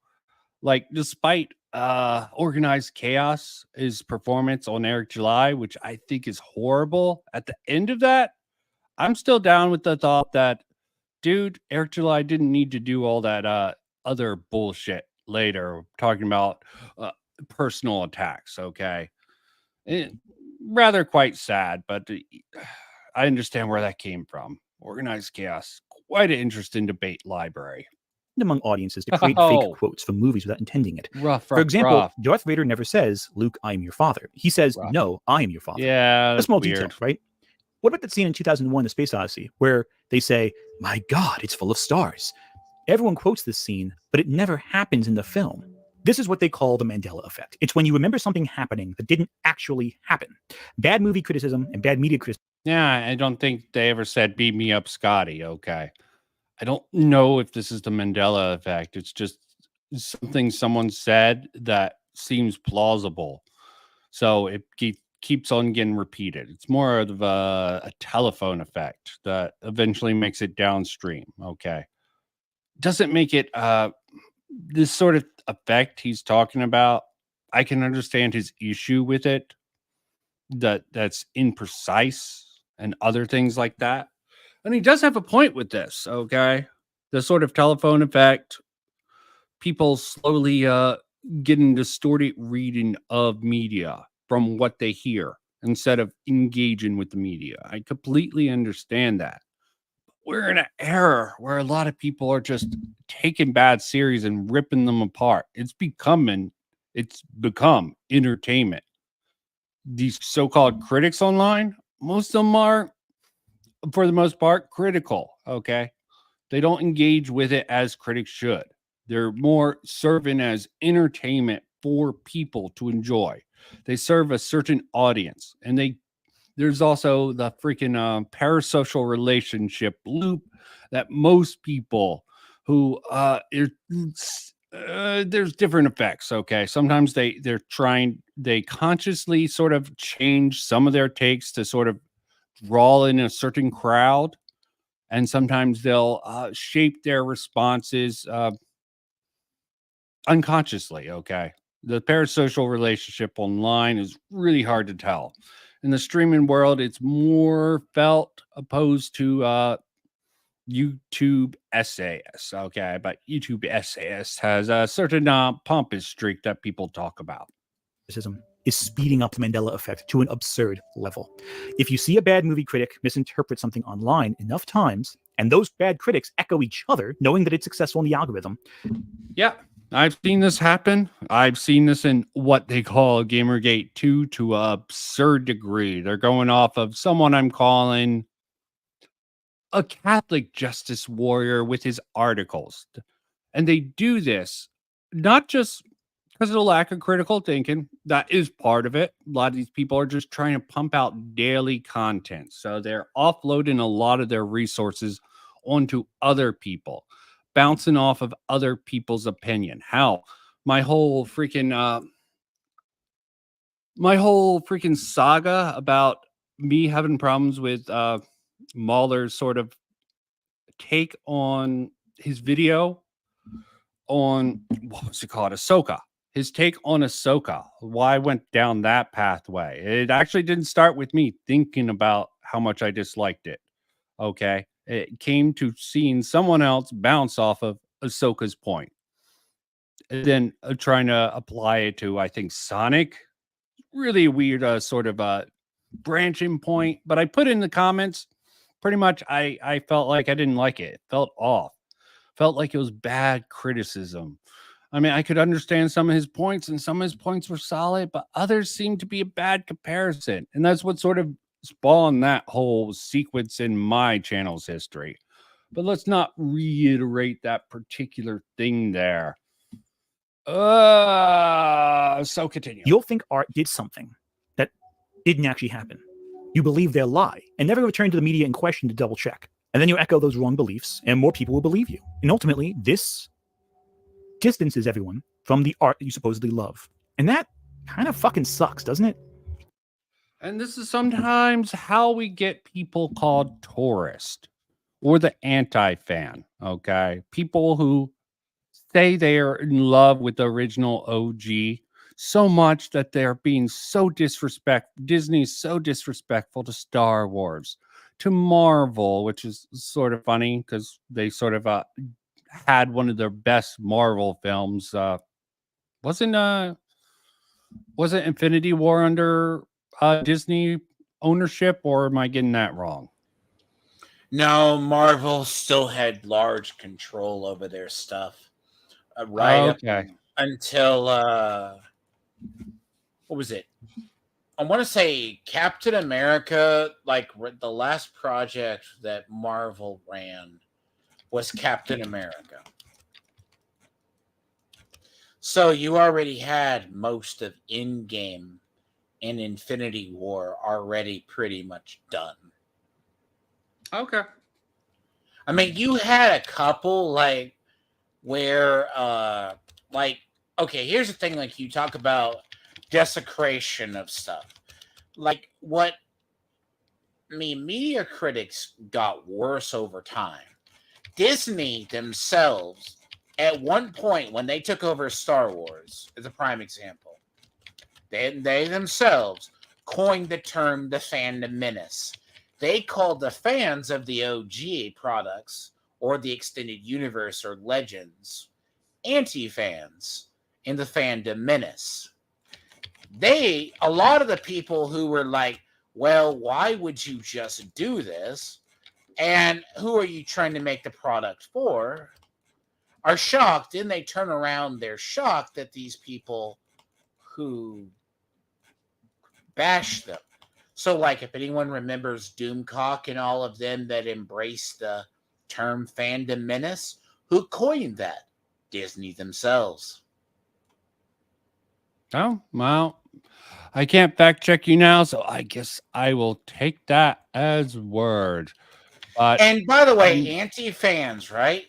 Like, despite organized chaos, his performance on Eric July, which I think is horrible, at the end of that, I'm still down with the thought that, dude, Eric July didn't need to do all that other bullshit later, talking about personal attacks. Okay. Rather quite sad, but I understand where that came from. Organized chaos, quite an interesting debate library. Among audiences to create fake quotes from movies without intending it. For example, Darth Vader never says, "Luke, I am your father." He says, "No, I am your father." Yeah, a small weird detail, right? What about that scene in 2001, The Space Odyssey, where they say, "My God, it's full of stars"? Everyone quotes this scene, but it never happens in the film. This is what they call the Mandela effect. It's when you remember something happening that didn't actually happen. Bad movie criticism and bad media criticism. Yeah, I don't think they ever said, "Beat me up, Scotty." Okay. I don't know if this is the Mandela effect. It's just something someone said that seems plausible. So it keeps on getting repeated. It's more of a telephone effect that eventually makes it downstream. Okay. Doesn't make it this sort of effect he's talking about. I can understand his issue with it. That's imprecise and other things like that. And he does have a point with this, okay? The sort of telephone effect, people slowly getting distorted reading of media from what they hear instead of engaging with the media. I completely understand that. We're in an era where a lot of people are just taking bad series and ripping them apart. It's become entertainment. These so-called critics online, most of them are, for the most part, critical. Okay. They don't engage with it as critics should. They're more serving as entertainment for people to enjoy. They serve a certain audience, and there's also the freaking parasocial relationship loop that most people who there's different effects. Okay, sometimes they consciously sort of change some of their takes to sort of draw in a certain crowd, and sometimes they'll shape their responses unconsciously. Okay, the parasocial relationship online is really hard to tell. In the streaming world, it's more felt opposed to YouTube SAS. Okay, but YouTube SAS has a certain pompous streak that people talk about. Is speeding up the Mandela effect to an absurd level. If you see a bad movie critic misinterpret something online enough times, and those bad critics echo each other, knowing that it's successful in the algorithm. Yeah, I've seen this happen. I've seen this in what they call Gamergate 2 to an absurd degree. They're going off of someone I'm calling a Catholic justice warrior with his articles. And they do this not just because of the lack of critical thinking. That is part of it. A lot of these people are just trying to pump out daily content. So they're offloading a lot of their resources onto other people, bouncing off of other people's opinion. How my whole freaking saga about me having problems with Mahler's sort of take on his video on, what was it called, Ahsoka. his take on Ahsoka, why I went down that pathway. It actually didn't start with me thinking about how much I disliked it. Okay. It came to seeing someone else bounce off of Ahsoka's point. And then trying to apply it to, I think, Sonic. Really weird sort of branching point. But I put in the comments, pretty much I felt like I didn't like it. It felt off. Felt like it was bad criticism. I mean, I could understand some of his points, and some of his points were solid, but others seemed to be a bad comparison. And that's what sort of spawned that whole sequence in my channel's history. But let's not reiterate that particular thing there. So continue. You'll think art did something that didn't actually happen. You believe their lie and never return to the media in question to double check. And then you echo those wrong beliefs, and more people will believe you. And ultimately, this distances everyone from the art that you supposedly love. And that kind of fucking sucks, doesn't it? And this is sometimes how we get people called tourist or the anti-fan, okay? People who say they are in love with the original OG so much that they're being so disrespectful. Disney's so disrespectful to Star Wars, to Marvel, which is sort of funny because they sort of had one of their best Marvel films. Wasn't Infinity War under Disney ownership, or am I getting that wrong? No, Marvel still had large control over their stuff. Right up until what was it? I want to say Captain America, like the last project that Marvel ran was Captain America. So you already had most of Endgame and Infinity War already pretty much done. Okay. I mean, you had a couple like where like, okay, here's the thing, like you talk about desecration of stuff. Like what I mean, media critics got worse over time. Disney themselves, at one point when they took over Star Wars, as a prime example, they themselves coined the term the fandom menace. They called the fans of the OG products or the extended universe or legends anti-fans in the fandom menace. A lot of the people who were like, well, why would you just do this? And who are you trying to make the product for? Are shocked. Then they turn around, they're shocked that these people who bash them. So, like, if anyone remembers Doomcock and all of them that embraced the term fandom menace, who coined that? Disney themselves. Oh, well, I can't fact check you now, so I guess I will take that as word. But and by the way, anti-fans, right?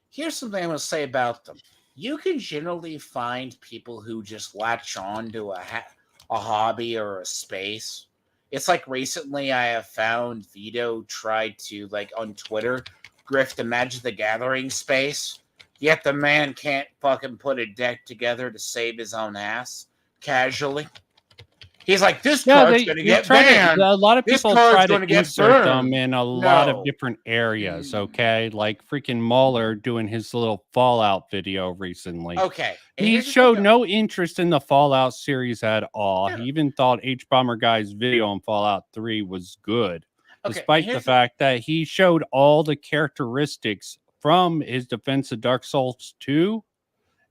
Here's something I'm going to say about them. You can generally find people who just latch on to a hobby or a space. It's like recently I have found Vito tried to, like, on Twitter, grift the Magic the Gathering space. Yet the man can't fucking put a deck together to save his own ass casually. He's like, this card's going to get banned. A lot of people try to insert them in a lot of different areas, okay? Like freaking Mahler doing his little Fallout video recently. Okay. He showed no interest in the Fallout series at all. Yeah. He even thought H-Bomber Guy's video on Fallout 3 was good, okay. despite the fact that he showed all the characteristics from his defense of Dark Souls 2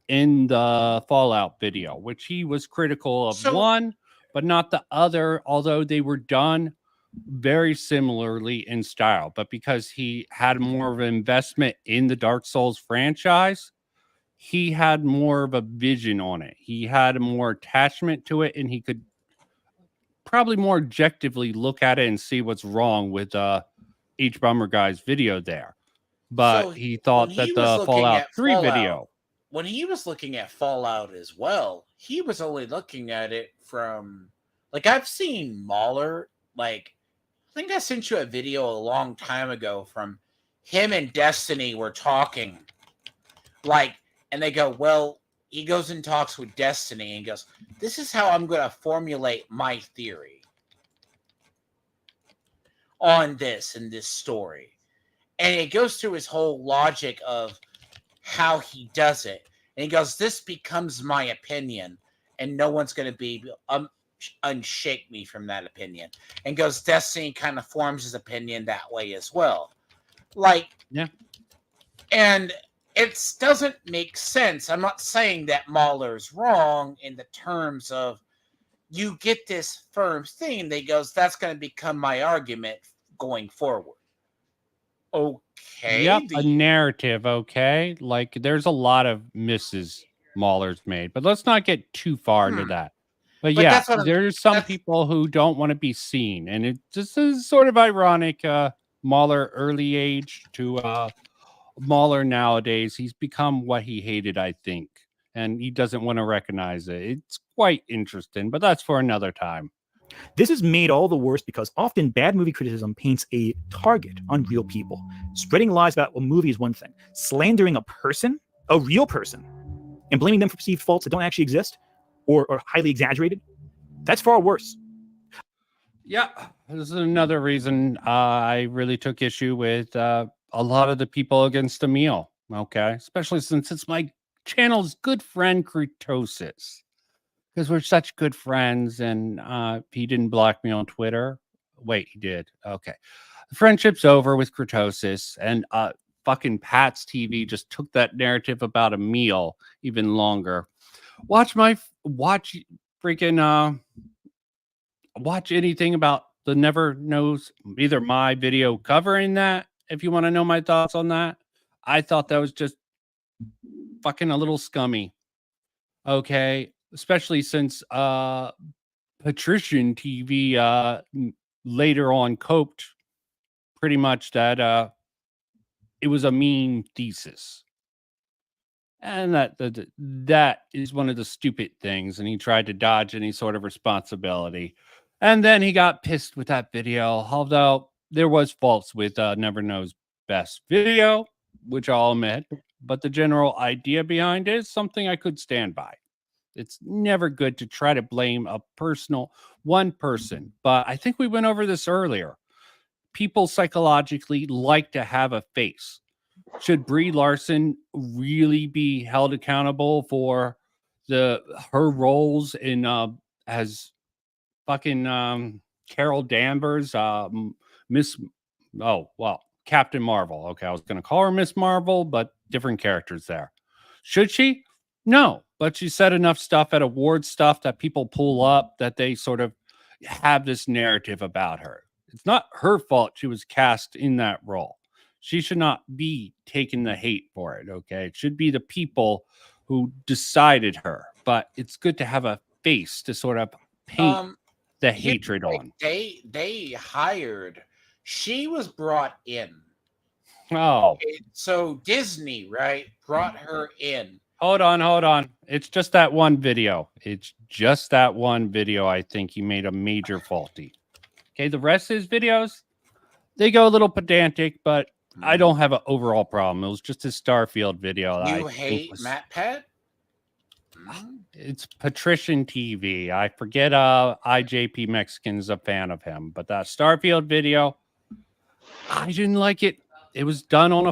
in the Fallout video, which he was critical of one, but not the other, although they were done very similarly in style. But because he had more of an investment in the Dark Souls franchise, he had more of a vision on it. He had more attachment to it, and he could probably more objectively look at it and see what's wrong with H-Bomber Guy's video there. But he thought that the Fallout 3 video... When he was looking at Fallout as well, he was only looking at it from... Like, I've seen Mahler, like... I think I sent you a video a long time ago from him and Destiny were talking. Like, and they go, well, he goes and talks with Destiny and goes, "This is how I'm going to formulate my theory on this and this story." And it goes through his whole logic of how he does it. And he goes, "This becomes my opinion, and no one's going to be unshake me from that opinion." And goes, Destiny kind of forms his opinion that way as well. Like, yeah. And it doesn't make sense. I'm not saying that Mahler's wrong in the terms of you get this firm thing. They goes, that's going to become my argument going forward. Okay. Yep, a narrative, okay? Like, there's a lot of misses Mahler's made, but let's not get too far into that. But yeah, there's some people who don't want to be seen, and it just is sort of ironic. Mahler early age to Mahler nowadays, he's become what he hated, I think, and he doesn't want to recognize it. It's quite interesting, but that's for another time. This is made all the worse because often bad movie criticism paints a target on real people. Spreading lies about a movie is one thing. Slandering a person, a real person, and blaming them for perceived faults that don't actually exist or are highly exaggerated, that's far worse. Yeah, this is another reason I really took issue with a lot of the people against Emil, okay? Especially since it's my channel's good friend, Kurtosis. Because we're such good friends, and he didn't block me on Twitter. Wait, he did. Okay. The friendship's over with Kurtosis, and fucking Pat's TV just took that narrative about Emil even longer. Watch anything about the Never Knows, either my video covering that, if you want to know my thoughts on that. I thought that was just fucking a little scummy. Okay. Especially since Patrician TV later on coped pretty much that it was a mean thesis. And that is one of the stupid things. And he tried to dodge any sort of responsibility. And then he got pissed with that video, although there was faults with Never Knows Best video, which I'll admit. But the general idea behind it is something I could stand by. It's never good to try to blame one person. But I think we went over this earlier. People psychologically like to have a face. Should Brie Larson really be held accountable for her roles in as fucking Carol Danvers, Captain Marvel. Okay, I was going to call her Miss Marvel, but different characters there. Should she? No, but she said enough stuff at award stuff that people pull up that they sort of have this narrative about her. It's not her fault she was cast in that role. She should not be taking the hate for it, okay? It should be the people who decided her. But it's good to have a face to sort of paint the hatred on. They hired. She was brought in. Oh. So Disney, right, brought her in. Hold on. It's just that one video. I think he made a major faulty. Okay, the rest of his videos, they go a little pedantic, but I don't have an overall problem. It was just his Starfield video. You hate Matt Pat? It's Patrician TV. I forget IJP Mexican's a fan of him, but that Starfield video, I didn't like it. It was done on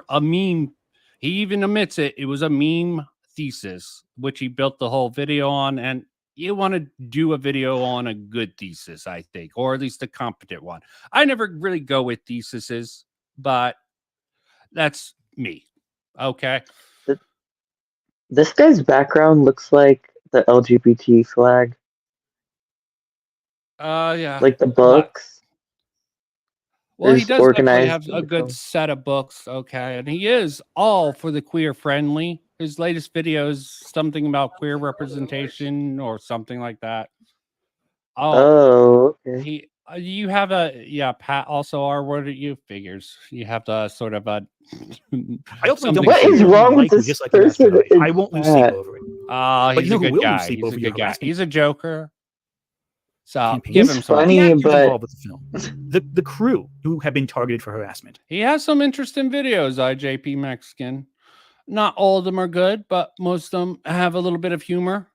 a meme. He even admits it. It was a meme thesis, which he built the whole video on. And you want to do a video on a good thesis, I think, or at least a competent one. I never really go with theses, but that's me. Okay. This guy's background looks like the LGBT flag. Yeah. Like the books. Well, he does definitely have a good set of books, okay, and he is all for the queer friendly. His latest video is something about queer representation or something like that. Oh, okay. You have Pat also are what are you figures? You have the sort of a. What is wrong with this person? I won't lose sleep over it. He's a good guy. He's a good guy. He's a joker. So give him some. Funny, but the crew who have been targeted for harassment. He has some interesting videos, IJP Mexican. Not all of them are good, but most of them have a little bit of humor,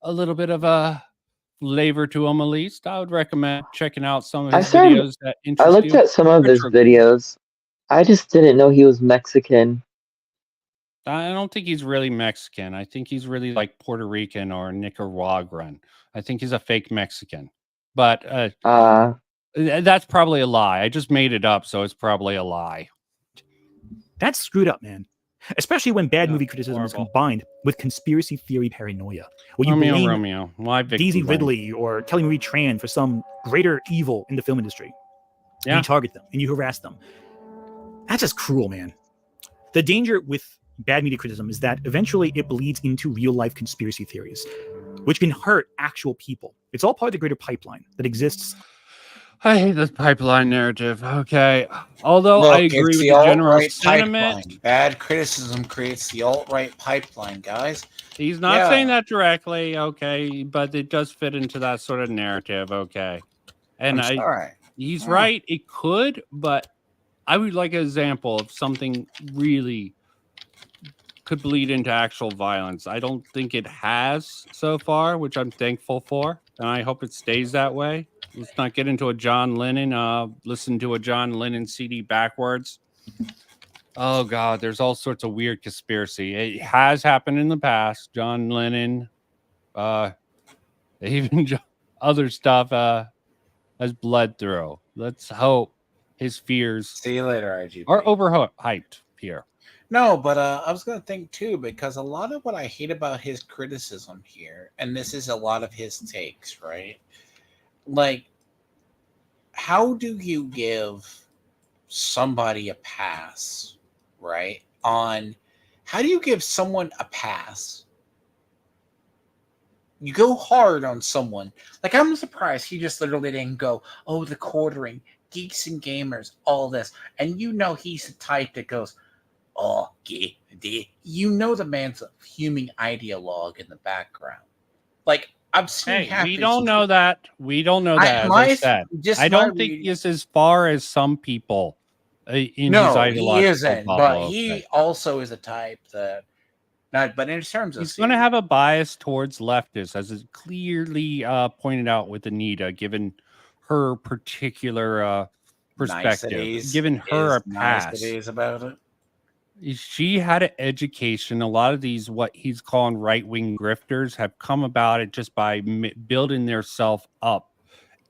a little bit of a flavor to them. At least I would recommend checking out some of I his started. videos that I interest looked you. at some of his Retro. videos. I just didn't know he was Mexican. I don't think he's really Mexican. I think he's really like Puerto Rican or Nicaraguan. I think he's a fake Mexican. But that's probably a lie. I just made it up, so it's probably a lie. That's screwed up, man. Especially when bad Yeah, movie criticism is horrible. combined with conspiracy theory paranoia, where you blame Romeo. Why Daisy victim blame? Ridley or Kelly Marie Tran for some greater evil in the film industry. Yeah. You target them and you harass them. That's just cruel, man. The danger with bad media criticism is that eventually it bleeds into real-life conspiracy theories, which can hurt actual people. It's all part of the greater pipeline that exists. I hate this pipeline narrative. Okay. Although Look, I agree it's with the the general alt-right sentiment. pipeline. Bad criticism creates the alt-right pipeline, guys. He's not saying that directly, okay, but it does fit into that sort of narrative, okay. And I'm sorry. He's right, it could, but I would like an example of something really could bleed into actual violence. I don't think it has so far, which I'm thankful for, and I hope it stays that way. Let's not get into a John Lennon, listen to a John Lennon CD backwards. Oh God, there's all sorts of weird conspiracy. It has happened in the past. John Lennon, even other stuff has bled through. Let's hope his fears See you later, IGP. are overhyped here. No, but I was going to think too, because a lot of what I hate about his criticism here, and this is a lot of his takes, right? Like, how do you give somebody a pass, right? How do you give someone a pass? You go hard on someone. Like, I'm surprised he just literally didn't go, oh, the quartering, geeks and gamers, all this. And you know he's the type that goes, oh, you know the man's a fuming ideologue in the background. Like, I've seen we don't know that. We don't know that, as I said. I don't think he's as far as some people in his ideological he isn't, bubble. but he also is a type that... but in terms of... He's going to have a bias towards leftists, as is clearly pointed out with Anita, given her particular perspective, given her a pass. Niceties about it. She had an education. A lot of these, what he's calling right-wing grifters, have come about it just by building their self up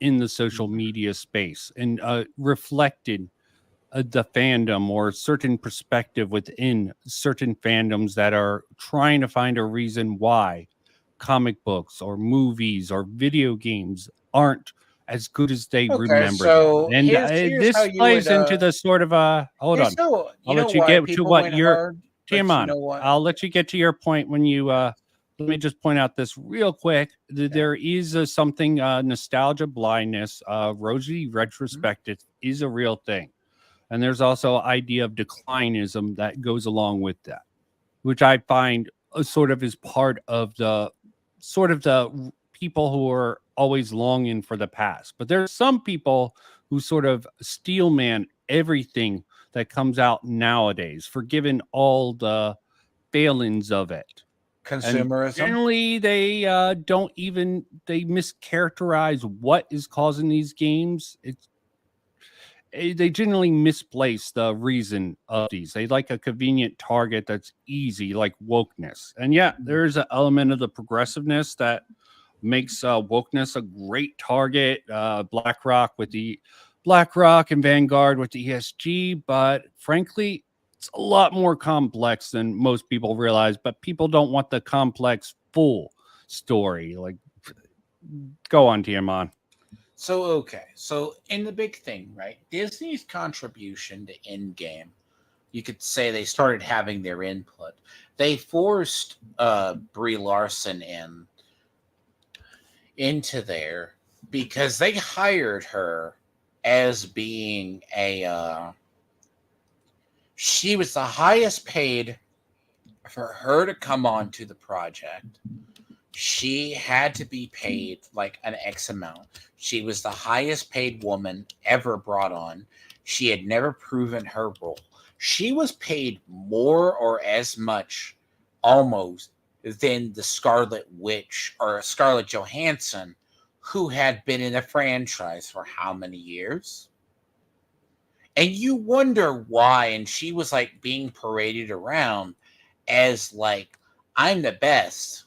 in the social media space and reflected the fandom or certain perspective within certain fandoms that are trying to find a reason why comic books or movies or video games aren't as good as they remember. So and this plays into the sort of hold on. I'll let you get to what you're I'll let you get to your point when you let me just point out this real quick. There is something nostalgia blindness, rosy retrospective is a real thing. And there's also idea of declinism that goes along with that, which I find sort of is part of the people who are always longing for the past. But there's some people who sort of steelman everything that comes out nowadays, forgiven all the failings of it. Consumerism. And generally, they they mischaracterize what is causing these games. They generally misplace the reason of these. They like a convenient target that's easy, like wokeness. And yeah, there's an element of the progressiveness that makes wokeness a great target. BlackRock and Vanguard with the ESG, but frankly, it's a lot more complex than most people realize. But people don't want the complex full story. Like, go on, Tiamat. So in the big thing, right? Disney's contribution to Endgame, you could say they started having their input. They forced Brie Larson into there because they hired her as being she was the highest paid for her to come on to the project she had to be paid like an X amount. She was the highest paid woman ever brought on. She had never proven her role. She was paid more or as much almost than the Scarlet Witch or Scarlett Johansson, who had been in the franchise for how many years? And you wonder why. And she was like being paraded around as like, I'm the best.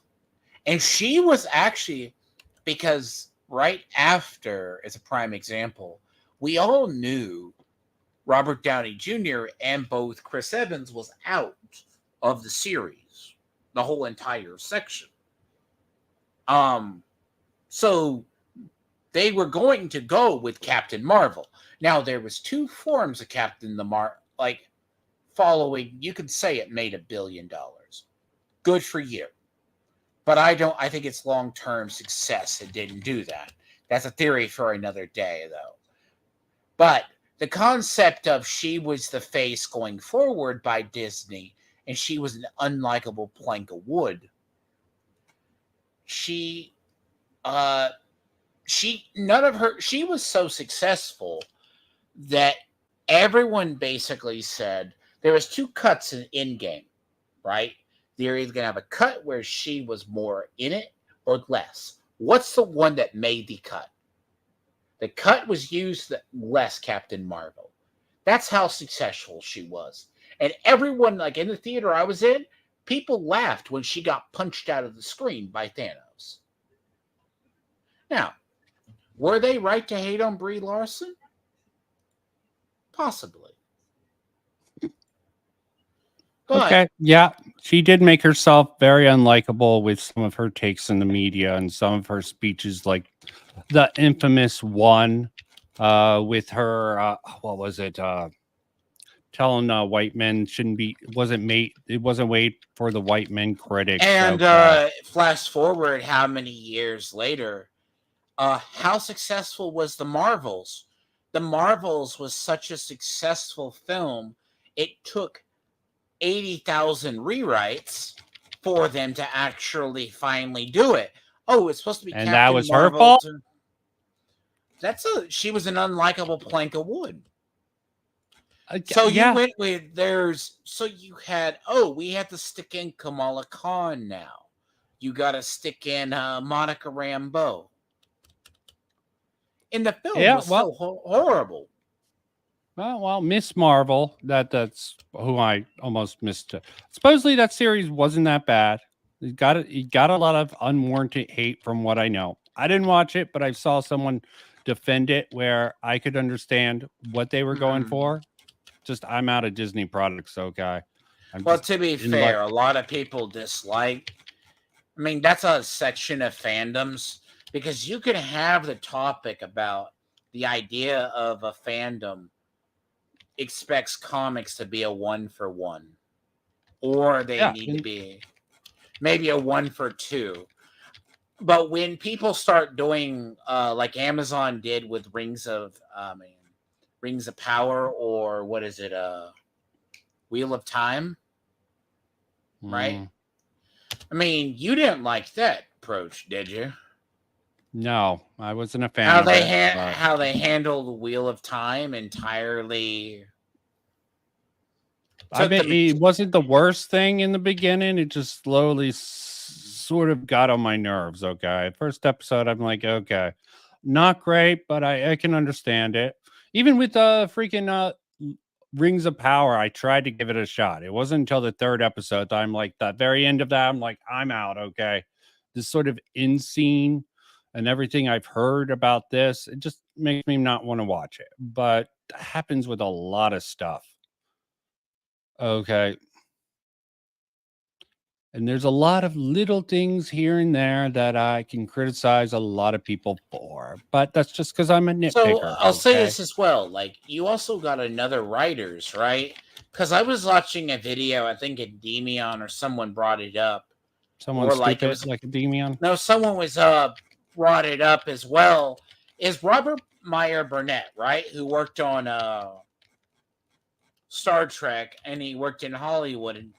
And she was actually, because right after, as a prime example, we all knew Robert Downey Jr. and both Chris Evans was out of the series, the whole entire section. So they were going to go with Captain Marvel. Now there was two forms of Captain like following. You could say it made $1 billion. Good for you. But I think it's long-term success. It didn't do that. That's a theory for another day, though. But the concept of she was the face going forward by Disney, and she was an unlikable plank of wood. She was so successful that everyone basically said there was two cuts in game, right? They're either going to have a cut where she was more in it or less. What's the one that made the cut? The cut was used less Captain Marvel. That's how successful she was. And everyone, like in the theater I was in, people laughed when she got punched out of the screen by Thanos. Now, were they right to hate on Brie Larson? Possibly. But, okay, yeah, she did make herself very unlikable with some of her takes in the media and some of her speeches, like the infamous one with her, what was it? Telling white men it wasn't wait for the white men critics. And flash forward how many years later, how successful was The Marvels? The Marvels was such a successful film, it took 80,000 rewrites for them to actually finally do it. Oh, it's supposed to be and Captain that was Marvel. her fault. She was an unlikable plank of wood. So you went with we have to stick in Kamala Khan now. You got to stick in Monica Rambeau. And the film was so horrible. Well, Miss Marvel, that's who I almost missed. Supposedly that series wasn't that bad. It got a lot of unwarranted hate from what I know. I didn't watch it, but I saw someone defend it where I could understand what they were going for. Just I'm out of Disney products, okay. To be fair, a lot of people dislike. I mean, that's a section of fandoms because you can have the topic about the idea of a fandom expects comics to be a 1-for-1, or they need to be maybe a 1-for-2. But when people start doing like Amazon did with Rings of Power, or what is it, Wheel of Time, right? I mean, you didn't like that approach, did you? No, I wasn't a fan how of they it. How they handle the Wheel of Time entirely. I mean, it wasn't the worst thing in the beginning. It just slowly sort of got on my nerves. Okay. First episode, I'm like, okay, not great, but I can understand it. Even with the freaking Rings of Power, I tried to give it a shot. It wasn't until the third episode that I'm like, the very end of that, I'm like, I'm out. Okay. This sort of in scene and everything I've heard about this, it just makes me not want to watch it. But that happens with a lot of stuff. Okay. And there's a lot of little things here and there that I can criticize a lot of people for, but that's just because I'm a nitpicker. So I'll say this as well. Like, you also got another writers, right? Because I was watching a video, I think Endymion or someone brought it up. Someone stupid like Endymion? No, someone was brought it up as well. Is Robert Meyer Burnett, right? Who worked on Star Trek, and he worked in Hollywood. And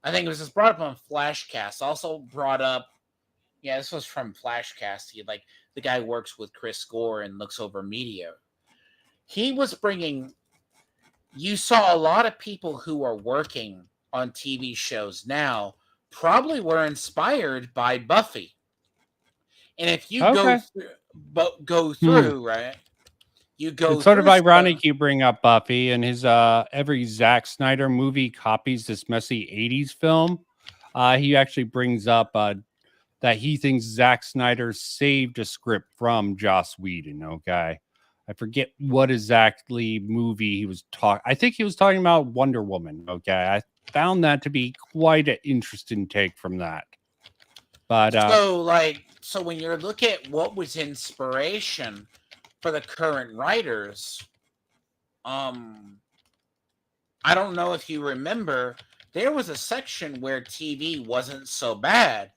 I think it was just brought up on Flashcast. Also brought up Yeah, this was from Flashcast. The guy works with Chris Gore and looks over media. He was bringing. You saw a lot of people who are working on TV shows now probably were inspired by Buffy. And if you Okay. go through, right? You go It's sort of through ironic stuff. you bring up Buffy, and his every Zack Snyder movie copies this messy 80s film. He actually brings up that he thinks Zack Snyder saved a script from Joss Whedon. Okay. I forget what exactly movie he was talking. I think he was talking about Wonder Woman. Okay. I found that to be quite an interesting take from that. But so when you look at what was inspiration for the current writers, I don't know if you remember, there was a section where TV wasn't so bad.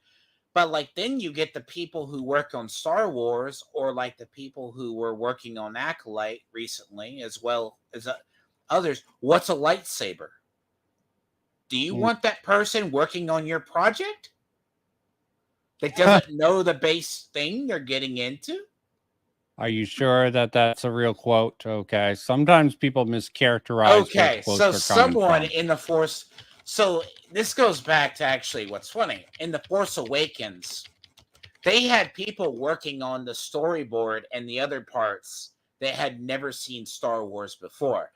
But then you get the people who work on Star Wars, or the people who were working on Acolyte recently, as well as others. What's a lightsaber? Do you want that person working on your project that doesn't know the base thing they're getting into? Are you sure that that's a real quote? Okay. Sometimes people mischaracterize. Okay, so someone in the Force. So this goes back to actually what's funny. In The Force Awakens, they had people working on the storyboard and the other parts that had never seen Star Wars before.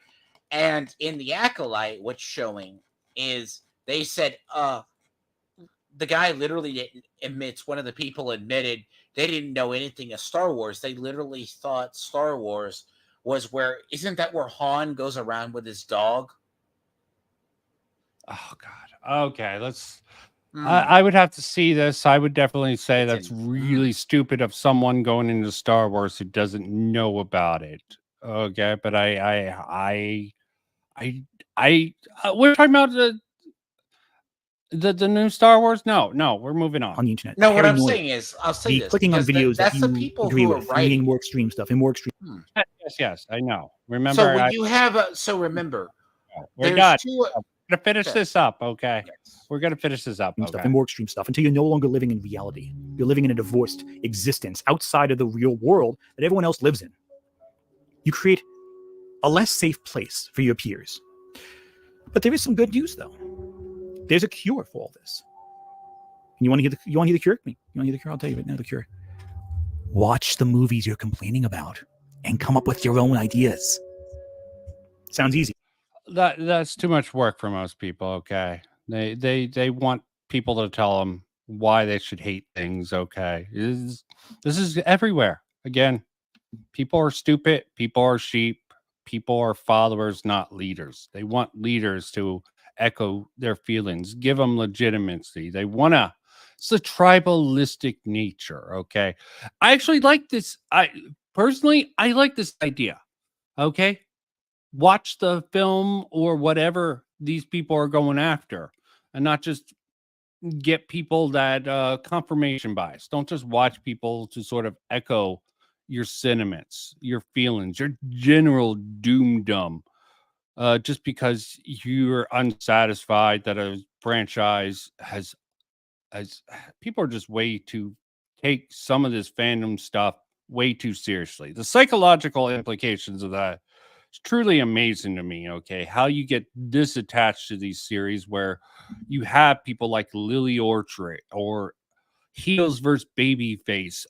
And in The Acolyte, what's showing is they said, the guy literally admits, one of the people admitted they didn't know anything of Star Wars. They literally thought Star Wars was isn't that where Han goes around with his dog? Oh God. Okay, let's. I would have to see this. I would definitely say that's really stupid of someone going into Star Wars who doesn't know about it. Okay, but we're talking about the new Star Wars. No, we're moving on the internet. No, what I'm saying is, I'll say this. Clicking on videos that's that the you people agree who are with, writing. in work stream stuff, Yes, I know. Remember, so when you have remember, we're done. We're gonna finish this up, okay? Yes. We're gonna finish this up, stuff, and work stream stuff, until you're no longer living in reality. You're living in a divorced existence outside of the real world that everyone else lives in. You create a less safe place for your peers. But there is some good news, though. There's a cure for all this. And you want to hear the cure? You want to hear the cure? I'll tell you right now the cure. Watch the movies you're complaining about and come up with your own ideas. Sounds easy. That's too much work for most people. Okay, they want people to tell them why they should hate things. Okay, this is everywhere. Again, people are stupid. People are sheep. People are followers, not leaders. They want leaders to echo their feelings, give them legitimacy. They want to. It's the tribalistic nature. Okay, I actually like this. I like this idea. Okay. Watch the film or whatever these people are going after, and not just get people that confirmation bias. Don't just watch people to sort of echo your sentiments, your feelings, your general doom just because you're unsatisfied that a franchise has people are just way too take some of this fandom stuff way too seriously. The psychological implications of that, it's truly amazing to me. Okay, how you get this attached to these series where you have people like Lily Orchard or Heels versus Babyface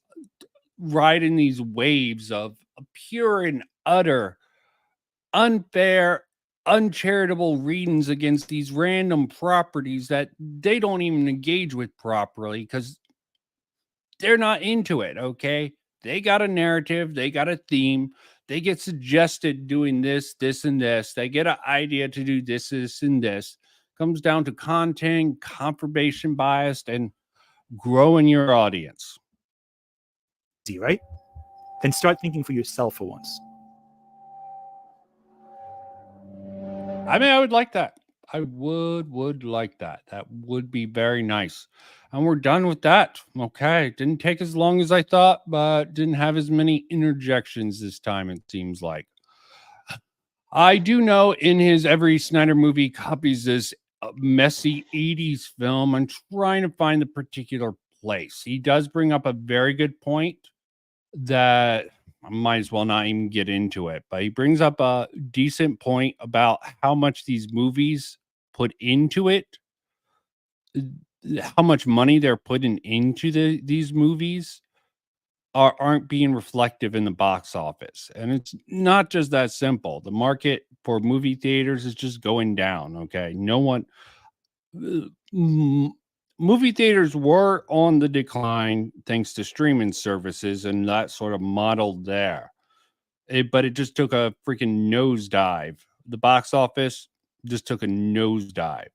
riding these waves of pure and utter unfair, uncharitable readings against these random properties that they don't even engage with properly because they're not into it. Okay, they got a narrative, they got a theme. They get suggested doing this, this, and this. They get an idea to do this, this, and this. Comes down to content, confirmation bias, and growing your audience. Right? Then start thinking for yourself for once. I mean, I would like that. I would like that. That would be very nice. And we're done with that. Okay. Didn't take as long as I thought, but didn't have as many interjections this time, it seems like. I do know in his every Snyder movie copies this messy 80s film. I'm trying to find the particular place. He does bring up a very good point that I might as well not even get into it, but he brings up a decent point about how much these movies put into it, how much money they're putting into these movies aren't being reflective in the box office. And it's not just that simple. The market for movie theaters is just going down. Okay. No one, movie theaters were on the decline thanks to streaming services and that sort of model there. But it just took a freaking nosedive. The box office just took a nosedive.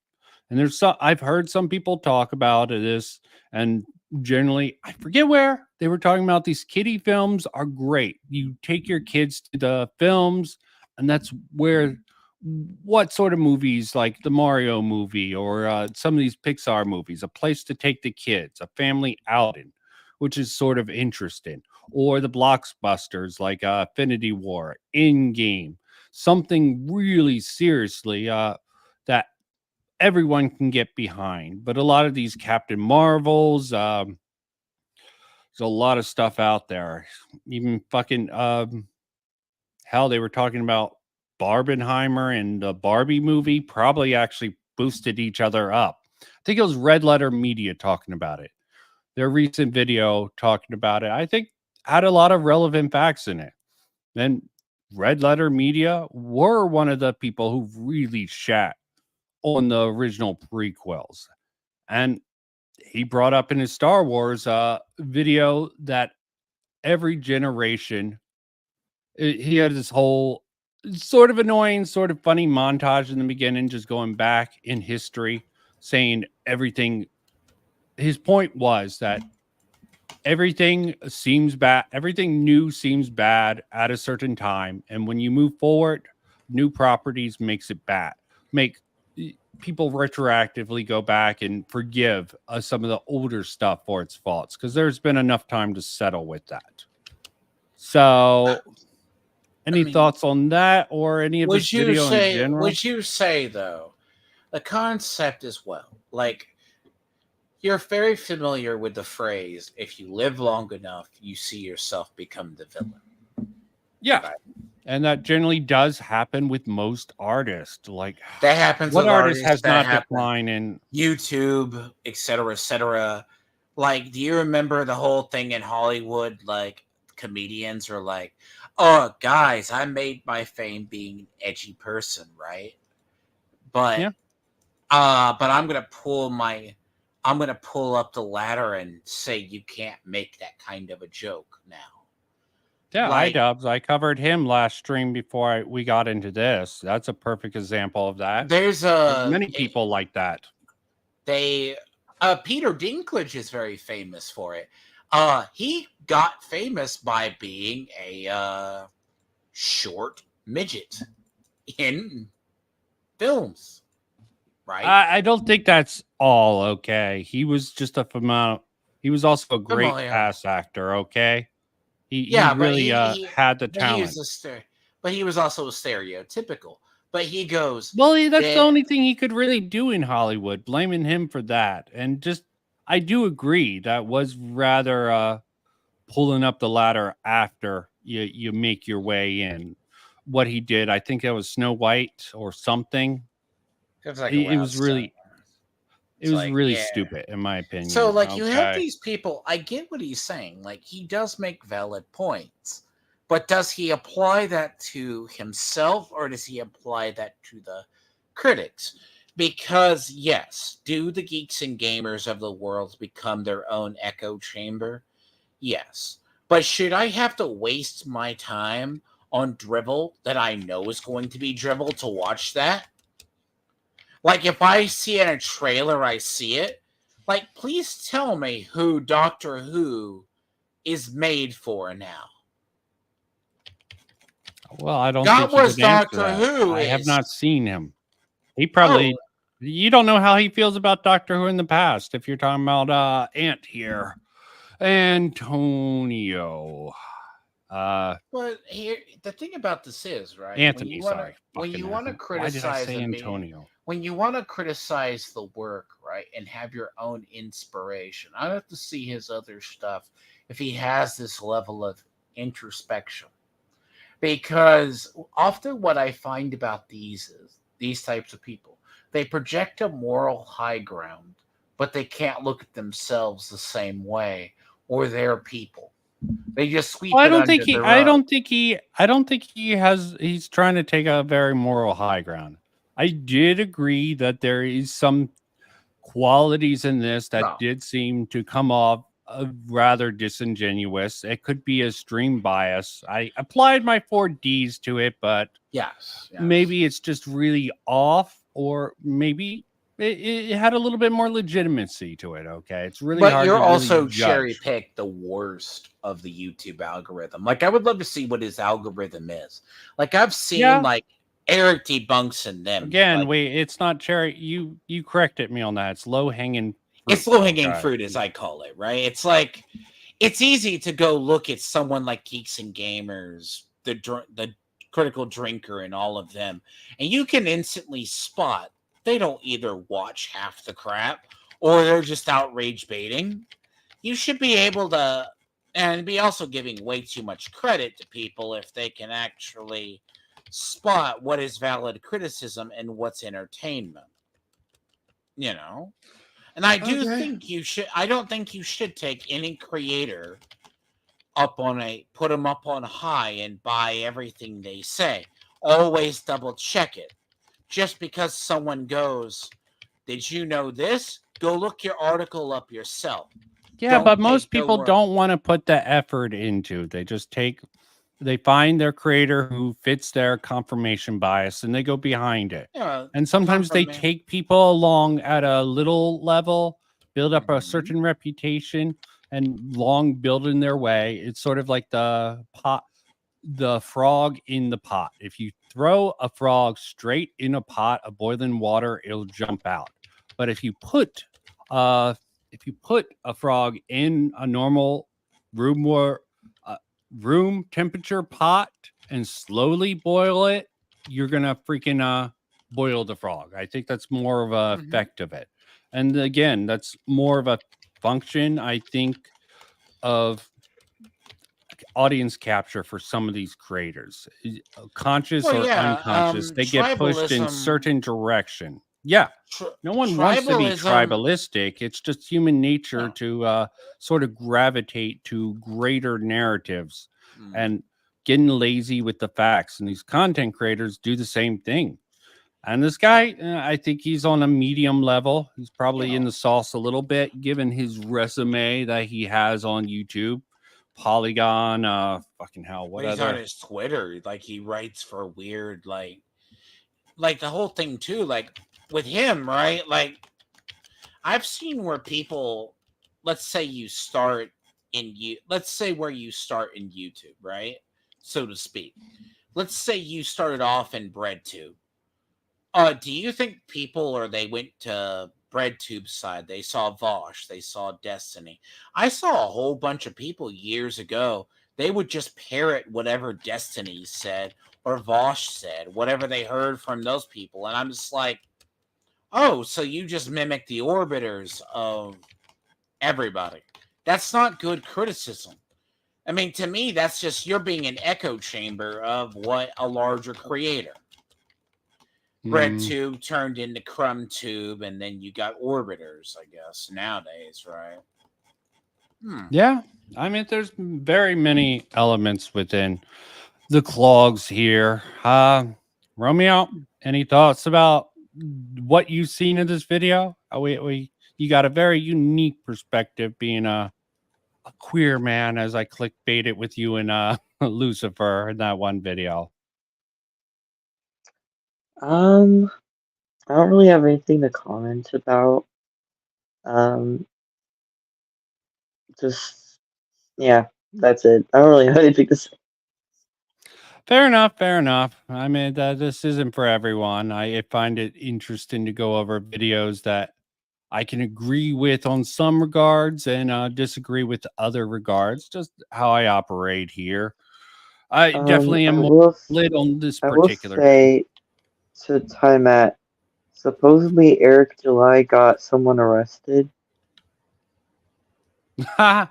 And there's some, I've heard some people talk about this, and generally, I forget where they were talking about these kiddie films are great. You take your kids to the films, and that's where what sort of movies like the Mario movie or some of these Pixar movies, a place to take the kids, a family outing, which is sort of interesting, or the blockbusters like Infinity War, In-Game, something really seriously that everyone can get behind. But a lot of these Captain Marvels, there's a lot of stuff out there. Even fucking hell, they were talking about Barbenheimer and the Barbie movie probably actually boosted each other up. I think it was Red Letter Media talking about it. Their recent video talking about it, I think, had a lot of relevant facts in it. And Red Letter Media were one of the people who really shat on the original prequels. And he brought up in his Star Wars video that every generation, he had this whole sort of annoying, sort of funny montage in the beginning, just going back in history, saying everything. His point was that everything seems bad, everything new seems bad at a certain time. And when you move forward, new properties makes it bad. Make people retroactively go back and forgive some of the older stuff for its faults because there's been enough time to settle with that. So, any thoughts on that or any of this video in general? Would you say, though, the concept as well, like, you're very familiar with the phrase, if you live long enough, you see yourself become the villain. Yeah. Right. And that generally does happen with most artists. Like that happens what with artist has not declined in YouTube, etc., etc. Like, do you remember the whole thing in Hollywood? Like, comedians are like, "Oh, guys, I made my fame being an edgy person, right? But, yeah. But I'm gonna pull up the ladder and say you can't make that kind of a joke now." Yeah, like, iDubbbz. I covered him last stream before we got into this. That's a perfect example of that. There's many people like that. Peter Dinklage is very famous for it. He got famous by being a short midget in films, right? I don't think that's all okay. He was just a phenomenal. He was also a great ass actor. Okay. He really had the talent. But he was also stereotypical. But he goes, well, that's the only thing he could really do in Hollywood. Blaming him for that. And just, I do agree that was rather pulling up the ladder after you make your way in. What he did, I think that was Snow White or something. It was really... It was like, really stupid, in my opinion. So, like, you have these people. I get what he's saying. Like, he does make valid points. But does he apply that to himself or does he apply that to the critics? Because, yes, do the geeks and gamers of the world become their own echo chamber? Yes. But should I have to waste my time on drivel that I know is going to be drivel to watch that? Like, if I see in a trailer, I see it. Like, please tell me who Doctor Who is made for now. Well, I don't think was Doctor Who. I have not seen him. He probably... You don't know how he feels about Doctor Who in the past. If you're talking about Ant here. Antonio. But here, the thing about this is, right? Anthony, when you want to criticize Antonio? When you want to criticize the work, right? And have your own inspiration. I have to see his other stuff if he has this level of introspection. Because often what I find about these types of people, they project a moral high ground, but they can't look at themselves the same way or their people. They just sweep Well, it under the rug. I don't think he's trying to take a very moral high ground. I did agree that there is some qualities in this that No. did seem to come off rather disingenuous. It could be a stream bias. I applied my 4Ds to it, but Yes. maybe it's just really off, or maybe it had a little bit more legitimacy to it. Okay, it's really But hard you're to really also judge. cherry pick the worst of the YouTube algorithm. Like, I would love to see what his algorithm is. Like, I've seen like Eric debunks and them. Again, like, wait, it's not cherry. You corrected me on that. It's low hanging. It's low hanging fruit, as I call it, right? It's like, it's easy to go look at someone like Geeks and Gamers, the Critical Drinker, and all of them, and you can instantly spot they don't either watch half the crap or they're just outrage baiting. You should be able to, and be also giving way too much credit to people if they can actually spot what is valid criticism and what's entertainment. You know? And I do think you should, I don't think you should take any creator put them up on high and buy everything they say. Always double check it. Just because someone goes, did you know this? Go look your article up yourself. Yeah, but most people don't want to put the effort into. They find their creator who fits their confirmation bias and they go behind it. Yeah, and sometimes they take people along at a little level, build up a certain reputation, and long building their way. It's sort of like the frog in the pot. If you throw a frog straight in a pot of boiling water, it'll jump out. But if you put a frog in a normal room temperature pot and slowly boil it, you're gonna freaking boil the frog. I think that's more of a effect of it. And again, that's more of a function, I think, of audience capture for some of these creators, conscious or unconscious. They get pushed in certain direction. Yeah, no one wants to be tribalistic. It's just human nature to sort of gravitate to greater narratives and getting lazy with the facts. And these content creators do the same thing. And this guy, I think he's on a medium level. He's probably in the sauce a little bit, given his resume that he has on YouTube. Polygon, fucking hell, what he's other? on his Twitter, like he writes for weird, like the whole thing too, like with him, right? Like I've seen where people, let's say where you start in YouTube, right? So to speak. Let's say you started off in BreadTube. Do you think people, or they went to BreadTube's side, they saw Vosh, they saw Destiny? I saw a whole bunch of people years ago, they would just parrot whatever Destiny said or Vosh said, whatever they heard from those people. And I'm just like, oh, so you just mimic the orbiters of everybody. That's not good criticism. I mean, to me, that's just, you're being an echo chamber of what a larger creator. BreadTube turned into CrumbTube, and then you got orbiters, I guess, nowadays, right? Yeah, I mean, there's very many elements within the clogs here. Romeo, any thoughts about what you've seen in this video? You got a very unique perspective, being a queer man, as I clickbaited with you in Lucifer in that one video. I don't really have anything to comment about. Just, yeah, that's it. I don't really have anything to say. Fair enough. Fair enough. I mean, this isn't for everyone. I find it interesting to go over videos that I can agree with on some regards and disagree with other regards. Just how I operate here. I definitely am more lit on this particular. I will say, to time at Supposedly Eric July got someone arrested. Okay.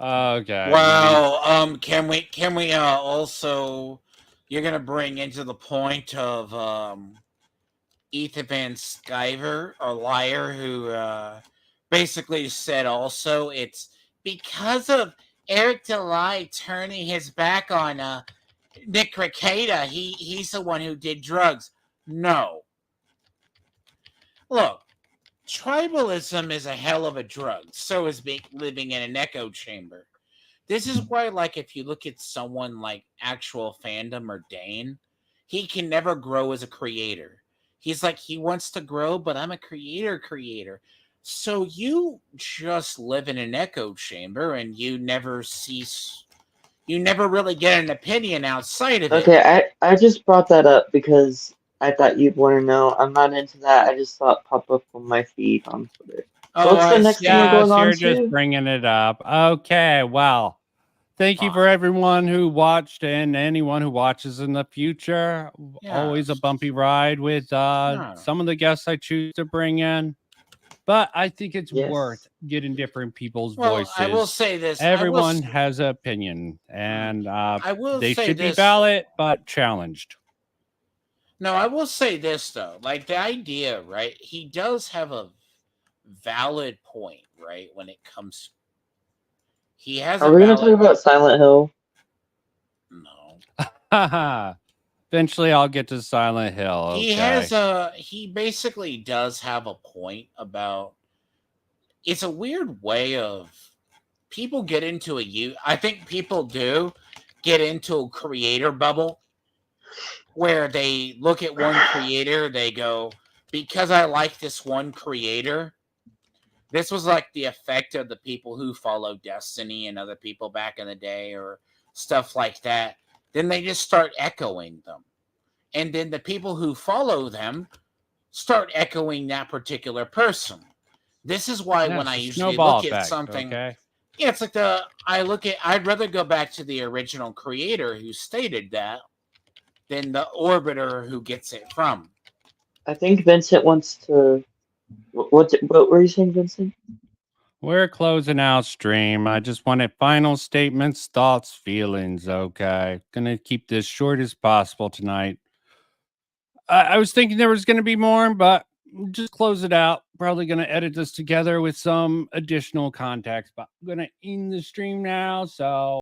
Well, can we also, you're gonna bring into the point of Ethan Van Sciver, a liar who basically said also it's because of Eric July turning his back on Nick Rekieta, he's the one who did drugs. No. Look, tribalism is a hell of a drug. So is living in an echo chamber. This is why, like, if you look at someone like actual fandom or Dane, he can never grow as a creator. He's like, he wants to grow, but I'm a creator. So you just live in an echo chamber and you never really get an opinion outside of it. Okay, I just brought that up because I thought you'd want to know. I'm not into that. I just saw it pop up on my feed on Twitter. Oh, What's the next thing we're Yes, going on you're just to? bringing it up. Okay, well, thank you for everyone who watched and anyone who watches in the future. Always a bumpy ride with some of the guests I choose to bring in. But I think it's worth getting different people's voices. I will say this. Everyone has an opinion, and I will they say should be this. valid, but challenged. No, I will say this, though. Like, the idea, right? He does have a valid point, right? When it comes... He has Are we going to talk about Silent Hill? No. Eventually, I'll get to Silent Hill. Okay. He basically does have a point about... It's a weird way of... People get into I think people do get into a creator bubble where they look at one creator, they go, because I like this one creator. This was like the effect of the people who follow Destiny and other people back in the day or stuff like that. Then they just start echoing them. And then the people who follow them start echoing that particular person. This is why when I usually look at something... Okay? Yeah, it's like I'd rather go back to the original creator who stated that than the orbiter who gets it from. I think Vincent wants to... What were you saying, Vincent? We're closing out stream. I just wanted final statements, thoughts, feelings. Okay. Gonna keep this short as possible tonight. I was thinking there was going to be more, but just close it out. Probably going to edit this together with some additional context, but I'm going to end the stream now. So